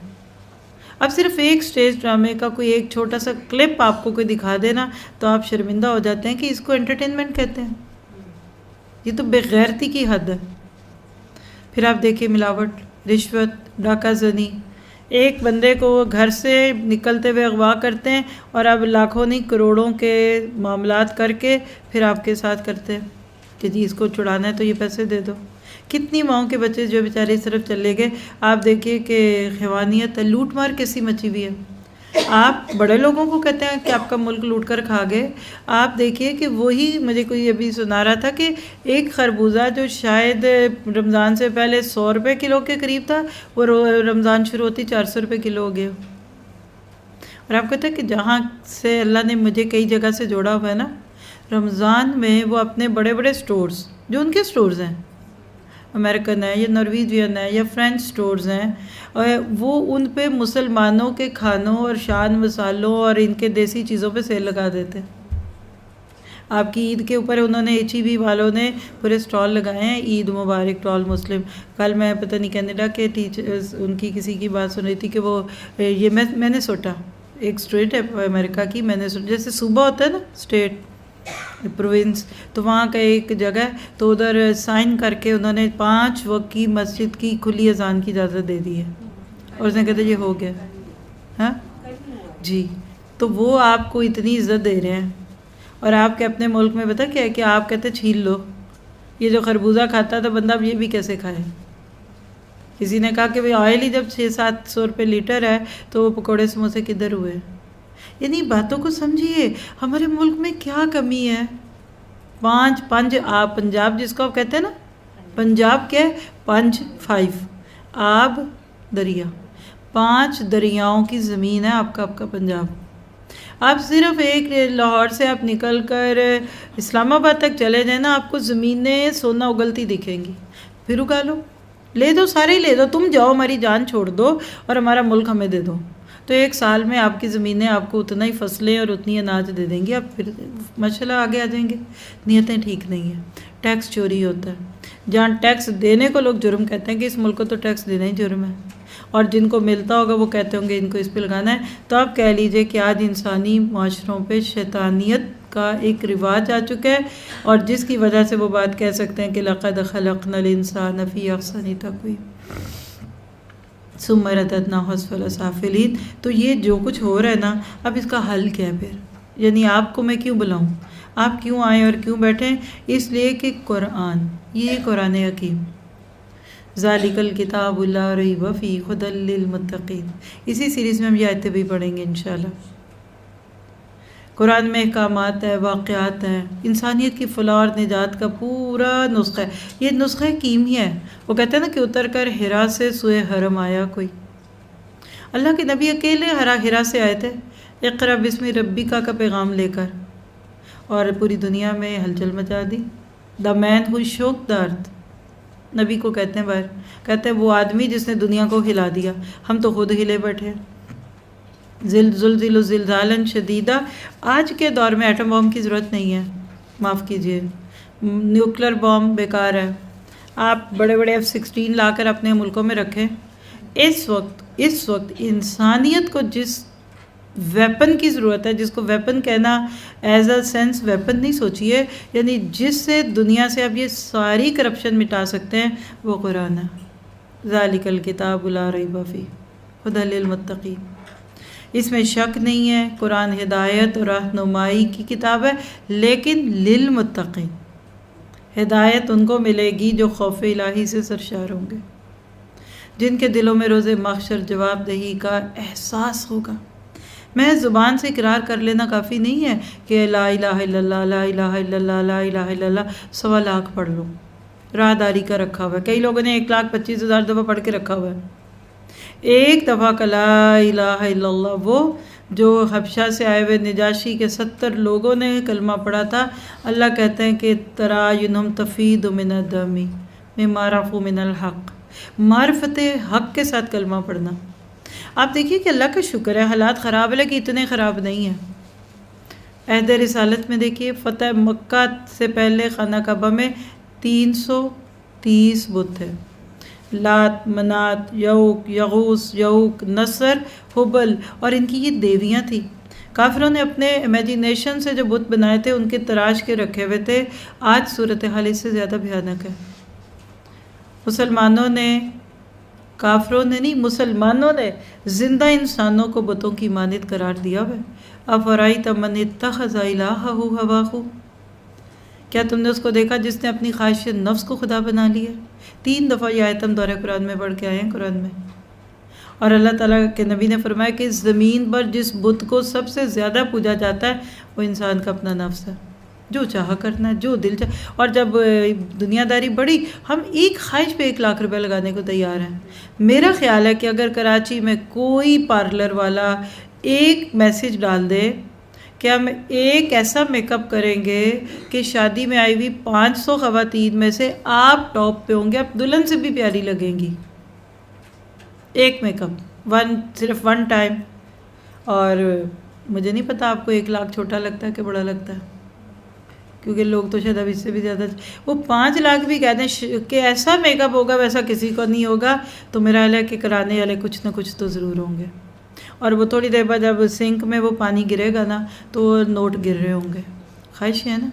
اب صرف ایک سٹیج ڈرامے کا کوئی ایک چھوٹا سا کلپ آپ کو کوئی دکھا دینا تو آپ شرمندہ ہو جاتے ہیں کہ اس کو انٹرٹینمنٹ کہتے ہیں. یہ تو بے غیرتی کی حد ہے. پھر آپ دیکھیے ملاوٹ، رشوت، ڈاکہ زنی. ایک بندے کو گھر سے نکلتے ہوئے اغوا کرتے ہیں اور اب لاکھوں نہیں کروڑوں کے معاملات کر کے پھر آپ کے ساتھ کرتے ہیں کہ جی اس کو چھڑانا ہے تو یہ پیسے دے دو. کتنی ماؤں کے بچے جو بیچارے اس طرف چلے گئے. آپ دیکھیے کہ خوانیت، لوٹ مار کیسی مچی ہوئی ہے. آپ بڑے لوگوں کو کہتے ہیں کہ آپ کا ملک لوٹ کر کھا گئے. آپ دیکھیے کہ وہی مجھے کوئی ابھی سنا رہا تھا کہ ایک خربوزہ جو شاید رمضان سے پہلے 100 روپے کلو کے قریب تھا، وہ رمضان شروع ہوتی 400 روپے کلو ہو گیا. اور آپ کہتے ہیں کہ جہاں سے اللہ نے مجھے کئی جگہ سے جوڑا ہوا ہے نا، رمضان میں وہ اپنے بڑے بڑے سٹورز جو ان کے سٹورز ہیں، امریکن ہے یا نارویجین ہے یا فرینچ سٹورز ہیں، وہ ان پہ مسلمانوں کے کھانوں اور شان مسالوں اور ان کے دیسی چیزوں پہ سیل لگا دیتے ہیں. آپ کی عید کے اوپر انہوں نے HEB والوں نے پورے سٹال لگائے ہیں، عید مبارک ٹو آل مسلم. کل میں پتہ نہیں کینیڈا کے ٹیچرز ان کی کسی کی بات سن رہی تھی کہ وہ یہ میں نے سوٹا ایک اسٹیٹ ہے امریکہ کی، میں نے جیسے صوبہ ہوتا ہے نا، اسٹیٹ، پروونس، تو وہاں کا ایک جگہ ہے تو ادھر سائن کر کے انہوں نے 5 وقت کی مسجد کی کھلی اذان کی اجازت دے دی ہے. اور اس نے کہتے یہ ہو گیا. ہاں جی، تو وہ آپ کو اتنی عزت دے رہے ہیں اور آپ کے اپنے ملک میں پتہ کیا ہے کہ آپ کہتے چھین لو. یہ جو خربوزہ کھاتا تھا بندہ اب یہ بھی کیسے کھائے. کسی نے کہا کہ بھئی آئل ہی جب 600-700 روپے لیٹر ہے تو وہ پکوڑے سموسے کدھر ہوئے. یعنی باتوں کو سمجھیے ہمارے ملک میں کیا کمی ہے. پنج آپ پنجاب جس کو آپ کہتے ہیں نا، پنجاب کیا ہے؟ 5 آب دریا، 5 دریاؤں کی زمین ہے آپ کا پنجاب. آپ صرف ایک لاہور سے آپ نکل کر اسلام آباد تک چلے جائیں نا، آپ کو زمینیں سونا اگلتی دکھیں گی. پھر اگا لو، لے دو، سارے ہی لے دو، تم جاؤ ہماری جان چھوڑ دو اور ہمارا ملک ہمیں دے دو. تو 1 سال میں آپ کی زمینیں آپ کو اتنا ہی فصلیں اور اتنی اناج دے دیں گی، آپ پھر ماشاءاللہ آگے آ جائیں گے۔ نیتیں ٹھیک نہیں ہیں، ٹیکس چوری ہوتا ہے، جہاں ٹیکس دینے کو لوگ جرم کہتے ہیں کہ اس ملک کو تو ٹیکس دینا ہی جرم ہے، اور جن کو ملتا ہوگا وہ کہتے ہوں گے ان کو اس پہ لگانا ہے۔ تو آپ کہہ لیجئے کہ آج انسانی معاشروں پہ شیطانیت کا ایک رواج آ چکا ہے، اور جس کی وجہ سے وہ بات کہہ سکتے ہیں کہ لَقَدْ خَلَقْنَا الْإِنسَانَ فِي أَحْسَنِ تَقْوِيمٍ ثُمَّ رَدَدْنَاهُ أَسْفَلَ سَافِلِينَ۔ تو یہ جو کچھ ہو رہا ہے نا، اب اس کا حل کیا ہے پھر؟ یعنی آپ کو میں کیوں بلاؤں، آپ کیوں آئیں اور کیوں بیٹھیں؟ اس لیے کہ قرآن، یہ قرآن حکیم، ذالک الکتاب لا ریب فیہ ھدی للمتقین، اسی سیریز میں ہم یہ آیتیں بھی پڑھیں گے انشاءاللہ۔ قرآن میں احکامات ہیں، واقعات ہیں، انسانیت کی فلاح اور نجات کا پورا نسخہ ہے۔ یہ نسخہ کیمی ہے۔ وہ کہتے ہیں نا کہ اتر کر ہرا سے سوئے حرم آیا کوئی۔ اللہ کے نبی اکیلے ہرا سے آئے تھے، اقرا بسم ربک کا پیغام لے کر، اور پوری دنیا میں ہلچل مچا دی۔ دا مین ہو شوک دا ارتھ، نبی کو کہتے ہیں باہر، کہتے ہیں وہ آدمی جس نے دنیا کو ہلا دیا، ہم تو خود ہلے بیٹھے ہیں۔ زلزل زلزالا شدیدہ، آج کے دور میں ایٹم بم کی ضرورت نہیں ہے، معاف کیجئے، نیوکلر بم بیکار ہے، آپ بڑے بڑے F-16 لا کر اپنے ملکوں میں رکھیں۔ اس وقت انسانیت کو جس ویپن کی ضرورت ہے، جس کو ویپن کہنا ایز اے سینس ویپن نہیں سوچیے، یعنی جس سے دنیا سے آپ یہ ساری کرپشن مٹا سکتے ہیں، وہ قرآن ہے۔ ذالک الکتاب لا ریب فیہ ھدی للمتقین، اس میں شک نہیں ہے، قرآن ہدایت اور رہنمائی کی کتاب ہے، لیکن للمتقین، ہدایت ان کو ملے گی جو خوف الہی سے سرشار ہوں گے، جن کے دلوں میں روز محشر جواب دہی کا احساس ہوگا۔ میں زبان سے اقرار کر لینا کافی نہیں ہے کہ لا الہ الا اللہ، لا الہ الا اللہ، لا الہ الا اللہ 1.25 لاکھ پڑھ لو، راہداری کا رکھا ہوا ہے، کئی لوگوں نے 1,25,000 دفعہ پڑھ کے رکھا ہوا ہے۔ ایک دفعہ کا لا الہ الا اللہ، وہ جو حبشہ سے آئے ہوئے نجاشی کے 70 لوگوں نے کلمہ پڑھا تھا، اللہ کہتے ہیں کہ ترائنہم تفید من الدم مما عرفوا من الحق، معرفت حق کے ساتھ کلمہ پڑھنا۔ آپ دیکھیے کہ اللہ کا شکر ہے، حالات خراب ہے لیکن اتنے خراب نہیں ہیں۔ عہد رسالت میں دیکھیے، فتح مکہ سے پہلے خانہ کعبہ میں 330 بت تھے، لات، منات، یعوق، یغوث، یعوق، نصر، حبل، اور ان کی یہ دیویاں تھیں۔ کافروں نے اپنے امیجینیشن سے جو بت بنائے تھے ان کے تراش کے رکھے ہوئے تھے۔ آج صورتحال اس سے زیادہ بھیانک ہے۔ مسلمانوں نے، کافروں نے نہیں، مسلمانوں نے زندہ انسانوں کو بتوں کی مانند قرار دیا ہوا ہے۔ افرأیت من اتخذ الہہ ہواہ، کیا تم نے اس کو دیکھا جس نے اپنی خواہش نفس کو خدا بنا لیا؟ 3 دفعہ یہ آیت ہم دورہ قرآن میں پڑھ کے آئے ہیں قرآن میں۔ اور اللہ تعالیٰ کے نبی نے فرمایا کہ زمین پر جس بت کو سب سے زیادہ پوجا جاتا ہے وہ انسان کا اپنا نفس ہے، جو چاہا کرنا ہے، جو دل چاہا۔ اور جب دنیا داری بڑھی، ہم ایک خواہش پہ 1 لاکھ روپے لگانے کو تیار ہیں۔ میرا خیال ہے کہ اگر کراچی میں کوئی پارلر والا ایک میسج ڈال دے کہ ہم ایک ایسا میک اپ کریں گے کہ شادی میں آئی ہوئی 500 خواتین میں سے آپ ٹاپ پہ ہوں گے، آپ دلہن سے بھی پیاری لگیں گی، ایک میک اپ، صرف 1 ٹائم۔ اور مجھے نہیں پتا آپ کو 1 لاکھ چھوٹا لگتا ہے کہ بڑا لگتا ہے، کیونکہ لوگ تو شاید اب اس سے بھی زیادہ، وہ 5 لاکھ بھی کہتے ہیں کہ ایسا میک اپ ہوگا ویسا کسی کو نہیں ہوگا، تو میرا خیال ہے کہ کرانے والے کچھ نہ کچھ تو ضرور ہوں گے۔ اور وہ تھوڑی دیر بعد جب سنک میں وہ پانی گرے گا نا تو نوٹ گر رہے ہوں گے۔ خواہش ہے نا،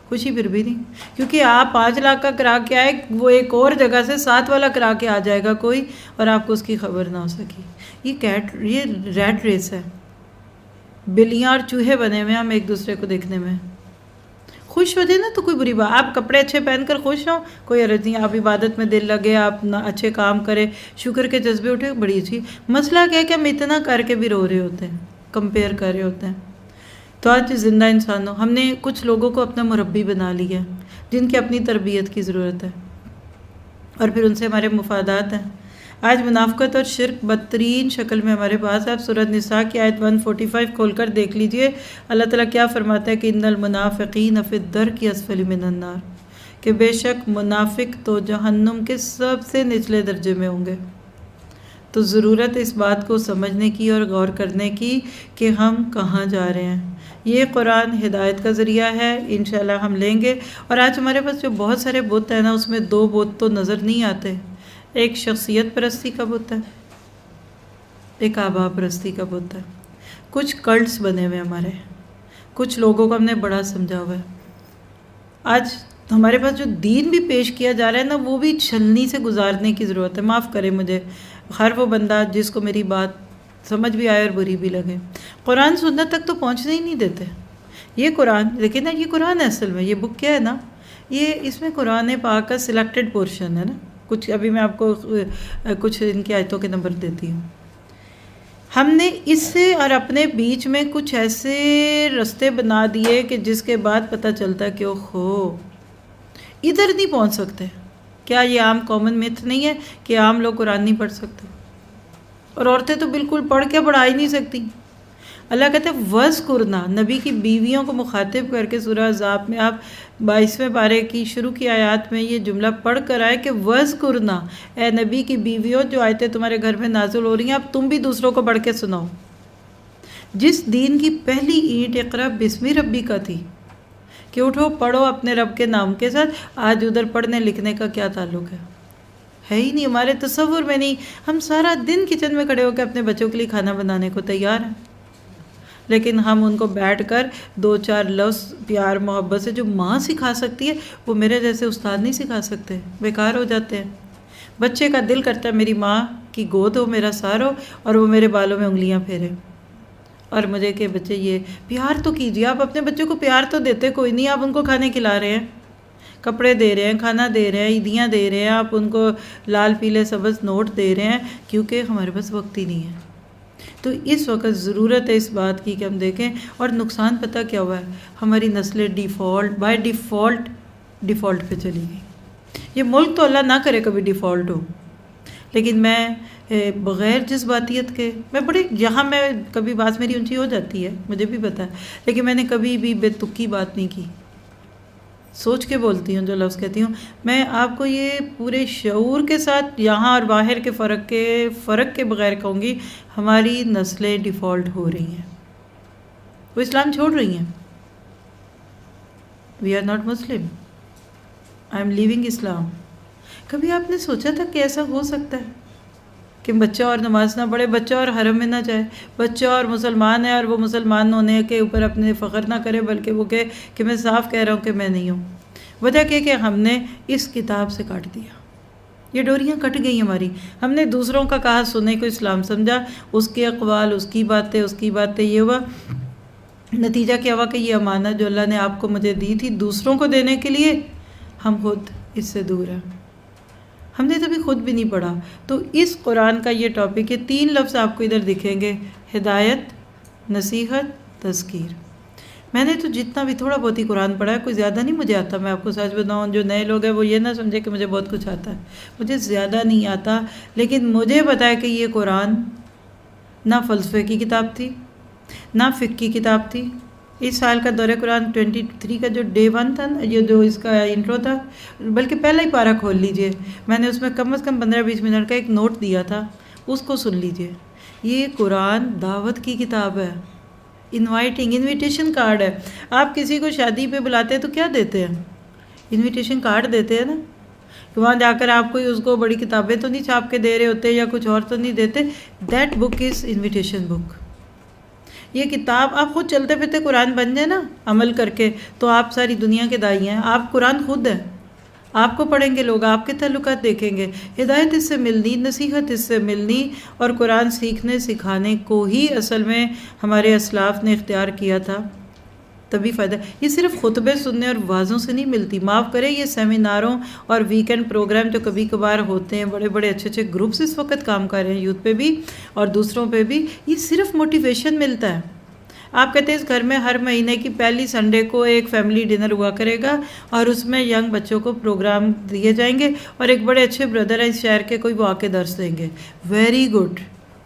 خوشی پھر بھی نہیں، کیونکہ آپ 5 لاکھ کا کرا کے آئے، وہ ایک اور جگہ سے 7 والا کرا کے آ جائے گا کوئی، اور آپ کو اس کی خبر نہ ہو سکی۔ یہ ریٹ ریس ہے، بلیاں اور چوہے بنے ہوئے ہم ایک دوسرے کو دیکھنے میں۔ خوش ہو جائے نا تو کوئی بری بات، آپ کپڑے اچھے پہن کر خوش ہوں، کوئی عرض نہیں، آپ عبادت میں دل لگے، آپ اچھے کام کرے، شکر کے جذبے اٹھے، بڑی اچھی۔ مسئلہ کیا ہے کہ ہم اتنا کر کے بھی رو رہے ہوتے ہیں، کمپیئر کر رہے ہوتے ہیں۔ تو آج زندہ انسانوں، ہم نے کچھ لوگوں کو اپنا مربی بنا لیا جن کی اپنی تربیت کی ضرورت ہے، اور پھر ان سے ہمارے مفادات ہیں۔ آج منافقت اور شرک بدترین شکل میں ہمارے پاس ہے۔ آپ سورۃ نساء کی آیت 145 کھول کر دیکھ لیجئے، اللہ تعالیٰ کیا فرماتا ہے کہ ان المنافقین فی الدرک اسفل من النار، کہ بے شک منافق تو جہنم کے سب سے نچلے درجے میں ہوں گے۔ تو ضرورت ہے اس بات کو سمجھنے کی اور غور کرنے کی کہ ہم کہاں جا رہے ہیں۔ یہ قرآن ہدایت کا ذریعہ ہے، انشاءاللہ ہم لیں گے۔ اور آج ہمارے پاس جو بہت سارے بت ہیں نا، اس میں 2 بت تو نظر نہیں آتے۔ ایک شخصیت پرستی کا بت ہے، ایک آبا پرستی کا بت ہے۔ کچھ کلٹس بنے ہوئے ہمارے، کچھ لوگوں کو ہم نے بڑا سمجھا ہوا ہے۔ آج ہمارے پاس جو دین بھی پیش کیا جا رہا ہے نا، وہ بھی چھلنی سے گزارنے کی ضرورت ہے۔ معاف کرے مجھے ہر وہ بندہ جس کو میری بات سمجھ بھی آئے اور بری بھی لگے۔ قرآن سنت تک تو پہنچنے ہی نہیں دیتے۔ یہ قرآن لیکن نا، یہ قرآن ہے اصل میں، یہ بک کیا ہے نا، یہ اس میں قرآن پاک کا سلیکٹڈ پورشن ہے نا۔ کچھ ابھی میں آپ کو کچھ ان کی آیتوں کے نمبر دیتی ہوں۔ ہم نے اس سے اور اپنے بیچ میں کچھ ایسے رستے بنا دیے کہ جس کے بعد پتہ چلتا ہے کہ اوہو ادھر نہیں پہنچ سکتے۔ کیا یہ عام کامن میتھ نہیں ہے کہ عام لوگ قرآن نہیں پڑھ سکتے؟ اور عورتیں تو بالکل پڑھ کے پڑھا ہی نہیں سکتی۔ اللہ کہتے ہیں وَذْكُرْنَا، نبی کی بیویوں کو مخاطب کر کے سورہ احزاب میں آپ 22ویں پارے کی شروع کی آیات میں یہ جملہ پڑھ کر آئے کہ وَذْكُرْنَا، اے نبی کی بیویوں، جو آیتیں تمہارے گھر میں نازل ہو رہی ہیں اب تم بھی دوسروں کو پڑھ کے سناؤ۔ جس دین کی پہلی اینٹ اقرا بسم ربی کا تھی کہ اٹھو پڑھو اپنے رب کے نام کے ساتھ، آج ادھر پڑھنے لکھنے کا کیا تعلق ہے ہی نہیں، ہمارے تصور میں نہیں۔ ہم سارا دن کچن میں کھڑے ہو کے اپنے بچوں کے لیے کھانا بنانے کو تیار ہیں، لیکن ہم ان کو بیٹھ کر 2-4 لفظ پیار محبت سے جو ماں سکھا سکتی ہے وہ میرے جیسے استاد نہیں سکھا سکتے، بیکار ہو جاتے ہیں۔ بچے کا دل کرتا ہے میری ماں کی گود ہو، میرا سار ہو، اور وہ میرے بالوں میں انگلیاں پھیرے، اور مجھے کہ بچے یہ پیار تو کیجیے۔ آپ اپنے بچوں کو پیار تو دیتے کوئی نہیں، آپ ان کو کھانے کھلا رہے ہیں، کپڑے دے رہے ہیں، کھانا دے رہے ہیں، عیدیاں دے رہے ہیں، آپ ان کو لال پیلے سبز نوٹ دے رہے ہیں، کیونکہ ہمارے پاس وقت ہی نہیں ہے۔ تو اس وقت ضرورت ہے اس بات کی کہ ہم دیکھیں۔ اور نقصان پتہ کیا ہوا ہے، ہماری نسلیں بائی ڈیفالٹ پہ چلی گئی۔ یہ ملک تو اللہ نہ کرے کبھی ڈیفالٹ ہو، لیکن میں بغیر جذباتیت کے یہاں میں کبھی بات میری اونچی ہو جاتی ہے، مجھے بھی پتہ ہے، لیکن میں نے کبھی بھی بے تکی بات نہیں کی، سوچ کے بولتی ہوں جو لفظ کہتی ہوں۔ میں آپ کو یہ پورے شعور کے ساتھ یہاں اور باہر کے فرق کے بغیر کہوں گی، ہماری نسلیں ڈیفالٹ ہو رہی ہیں، وہ اسلام چھوڑ رہی ہیں۔ We are not Muslim, I am leaving Islam. کبھی آپ نے سوچا تھا کہ ایسا ہو سکتا ہے کہ بچہ اور نماز نہ پڑھے، بچہ اور حرم میں نہ جائے، بچہ اور مسلمان ہے اور وہ مسلمان ہونے کے اوپر اپنے فخر نہ کرے، بلکہ وہ کہے کہ میں صاف کہہ رہا ہوں کہ میں نہیں ہوں؟ وجہ کہ ہم نے اس کتاب سے کاٹ دیا، یہ ڈوریاں کٹ گئی ہماری۔ ہم نے دوسروں کا کہا سننے کو اسلام سمجھا، اس کے اقوال، اس کی باتیں، یہ ہوا نتیجہ کیا ہوا کہ یہ امانت جو اللہ نے آپ کو مجھے دی تھی دوسروں کو دینے کے لیے، ہم خود اس سے دور ہیں، ہم نے کبھی خود بھی نہیں پڑھا۔ تو اس قرآن کا یہ ٹاپک ہے، 3 لفظ آپ کو ادھر دکھیں گے، ہدایت، نصیحت، تذکیر۔ میں نے تو جتنا بھی تھوڑا بہت ہی قرآن پڑھا ہے، کوئی زیادہ نہیں مجھے آتا، میں آپ کو سچ بتاؤں، جو نئے لوگ ہیں وہ یہ نہ سمجھے کہ مجھے بہت کچھ آتا ہے، مجھے زیادہ نہیں آتا، لیکن مجھے پتا ہے کہ یہ قرآن نہ فلسفے کی کتاب تھی، نہ فقہ کی کتاب تھی۔ اس سال کا دورہ قرآن 23 کا جو Day 1 تھا نا، یہ جو اس کا انٹرو تھا، بلکہ پہلا ہی پارہ کھول لیجئے، میں نے اس میں کم از کم 15-20 منٹ کا ایک نوٹ دیا تھا، اس کو سن لیجئے۔ یہ قرآن دعوت کی کتاب ہے، انویٹیشن کارڈ ہے۔ آپ کسی کو شادی پہ بلاتے ہیں تو کیا دیتے ہیں؟ انویٹیشن کارڈ دیتے ہیں نا، کہ وہاں جا کر آپ کوئی اس کو بڑی کتابیں تو نہیں چھاپ کے دے رہے ہوتے یا کچھ اور تو نہیں دیتے۔ دیٹ بک از انویٹیشن بک۔ یہ کتاب آپ خود چلتے پھرتے قرآن بن جائے نا عمل کر کے، تو آپ ساری دنیا کے دائی ہیں، آپ قرآن خود ہیں، آپ کو پڑھیں گے لوگ، آپ کے تعلقات دیکھیں گے، ہدایت اس سے ملنی، نصیحت اس سے ملنی، اور قرآن سیکھنے سکھانے کو ہی اصل میں ہمارے اسلاف نے اختیار کیا تھا، تبھی فائدہ۔ یہ صرف خطبے سننے اور وعظوں سے نہیں ملتی، معاف کریں، یہ سیمیناروں اور ویکنڈ پروگرام جو کبھی کبھار ہوتے ہیں، بڑے بڑے اچھے گروپس اس وقت کام کر رہے ہیں یوتھ پہ بھی اور دوسروں پہ بھی، یہ صرف موٹیویشن ملتا ہے۔ آپ کہتے ہیں اس گھر میں ہر مہینے کی پہلی سنڈے کو ایک فیملی ڈنر ہوا کرے گا اور اس میں ینگ بچوں کو پروگرام دیے جائیں گے، اور ایک بڑے اچھے بردر ہیں اس شہر کے، کوئی وہ آ کے درس دیں گے، very good,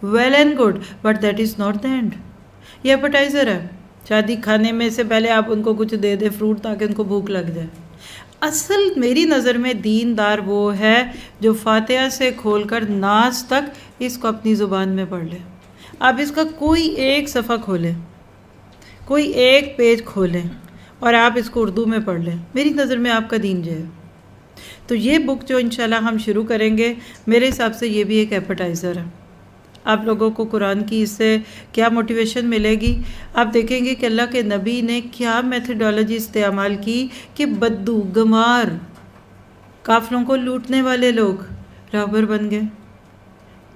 well and good, but that is not the end. یہ ایپیٹائزر ہے، شادی کھانے میں سے پہلے آپ ان کو کچھ دے دیں فروٹ تاکہ ان کو بھوک لگ جائے۔ اصل میری نظر میں دیندار وہ ہے جو فاتحہ سے کھول کر ناس تک اس کو اپنی زبان میں پڑھ لیں. آپ اس کا کوئی ایک صفحہ کھولیں, کوئی ایک پیج کھولیں اور آپ اس کو اردو میں پڑھ لیں. میری نظر میں آپ کا دین جو ہے. تو یہ بک جو انشاءاللہ ہم شروع کریں گے, میرے حساب سے یہ بھی ایک ایپیٹائزر ہے. آپ لوگوں کو قرآن کی اس سے کیا موٹیویشن ملے گی. آپ دیکھیں گے کہ اللہ کے نبی نے کیا میتھڈالوجی استعمال کی کہ بدو, گمار, کافروں کو لوٹنے والے لوگ رہبر بن گئے,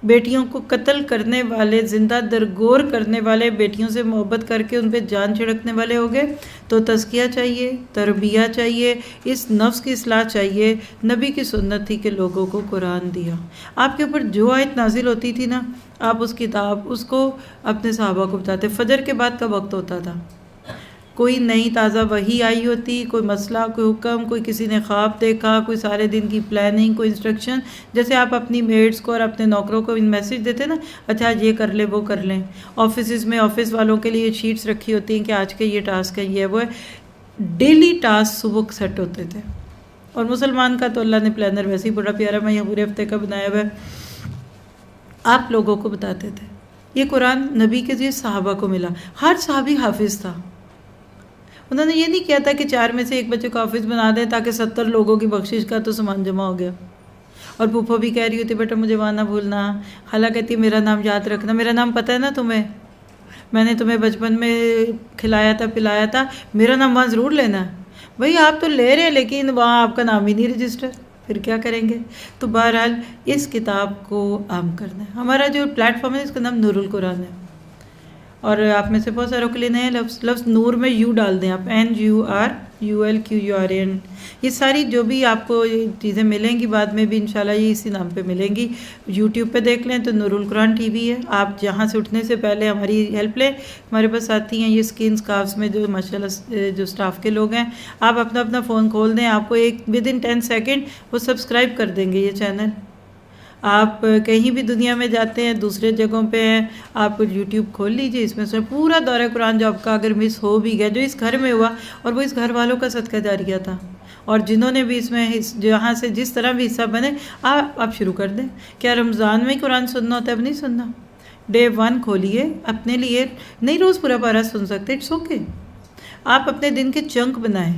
بیٹیوں کو قتل کرنے والے, زندہ درگور کرنے والے, بیٹیوں سے محبت کر کے ان پہ جان چھڑکنے والے ہو گئے. تو تزکیہ چاہیے, تربیہ چاہیے, اس نفس کی اصلاح چاہیے. نبی کی سنت تھی کہ لوگوں کو قرآن دیا. آپ کے اوپر جو آیت نازل ہوتی تھی نا, آپ اس کتاب اس کو اپنے صحابہ کو بتاتے. فجر کے بعد کا وقت ہوتا تھا, کوئی نئی تازہ وحی آئی ہوتی, کوئی مسئلہ, کوئی حکم, کوئی کسی نے خواب دیکھا, کوئی سارے دن کی پلاننگ, کوئی انسٹرکشن. جیسے آپ اپنی میڈس کو اور اپنے نوکروں کو میسج دیتے نا, اچھا یہ کر لیں وہ کر لیں. آفیسز میں آفس والوں کے لیے شیٹس رکھی ہوتی ہیں کہ آج کے یہ ٹاسک ہے, یہ وہ ہے. ڈیلی ٹاسک صبح سیٹ ہوتے تھے. اور مسلمان کا تو اللہ نے پلانر ویسے ہی بڑا پیارا, میں یہ پورے ہفتے کا بنایا ہوا ہے, آپ لوگوں کو بتاتے تھے. یہ قرآن نبی کے ذریعے صحابہ کو ملا. ہر صحابی حافظ تھا. انہوں نے یہ نہیں کیا تھا کہ 4 میں سے ایک بچے کو حافظ بنا دیں تاکہ 70 لوگوں کی بخشش کا تو سامان جمع ہو گیا. اور پھوپھا بھی کہہ رہی ہوتی بیٹا مجھے وہاں نہ بھولنا. خالہ کہتی ہے میرا نام یاد رکھنا, میرا نام پتہ ہے نا تمہیں, میں نے تمہیں بچپن میں کھلایا تھا پلایا تھا, میرا نام وہاں ضرور لینا. بھئی آپ تو لے رہے ہیں لیکن وہاں آپ کا نام ہی نہیں رجسٹر, پھر کیا کریں گے. تو بہرحال اس کتاب کو عام کرنا ہے. ہمارا جو پلیٹ فارم ہے اس کا نام نور القرآن ہے. اور آپ میں سے بہت ساروں کے لیے نئے لفظ نور میں یو ڈال دیں آپ, NURULQURAN. یہ ساری جو بھی آپ کو چیزیں ملیں گی بعد میں بھی انشاءاللہ یہ اسی نام پہ ملیں گی. یوٹیوب پہ دیکھ لیں تو نور القرآن TV ہے. آپ جہاں سے اٹھنے سے پہلے ہماری ہیلپ لیں. ہمارے پاس ساتھی ہیں یہ اسکن سکارفس میں جو ماشاءاللہ جو سٹاف کے لوگ ہیں, آپ اپنا اپنا فون کھول دیں, آپ کو ایک ودن 10 سیکنڈ وہ سبسکرائب کر دیں گے یہ چینل. آپ کہیں بھی دنیا میں جاتے ہیں, دوسرے جگہوں پہ ہیں, آپ یوٹیوب کھول لیجئے, اس میں سے پورا دورہ قرآن جو آپ کا اگر مس ہو بھی گیا, جو اس گھر میں ہوا اور وہ اس گھر والوں کا صدقہ جاریہ تھا, اور جنہوں نے بھی اس میں جہاں سے جس طرح بھی حصہ بنے, آپ شروع کر دیں. کیا رمضان میں قرآن سننا ہوتا ہے؟ اب نہیں سننا. Day 1 کھولیے اپنے لیے, نہیں روز پورا پارہ سن سکتے, اٹس اوکے. آپ اپنے دن کے چنک بنائیں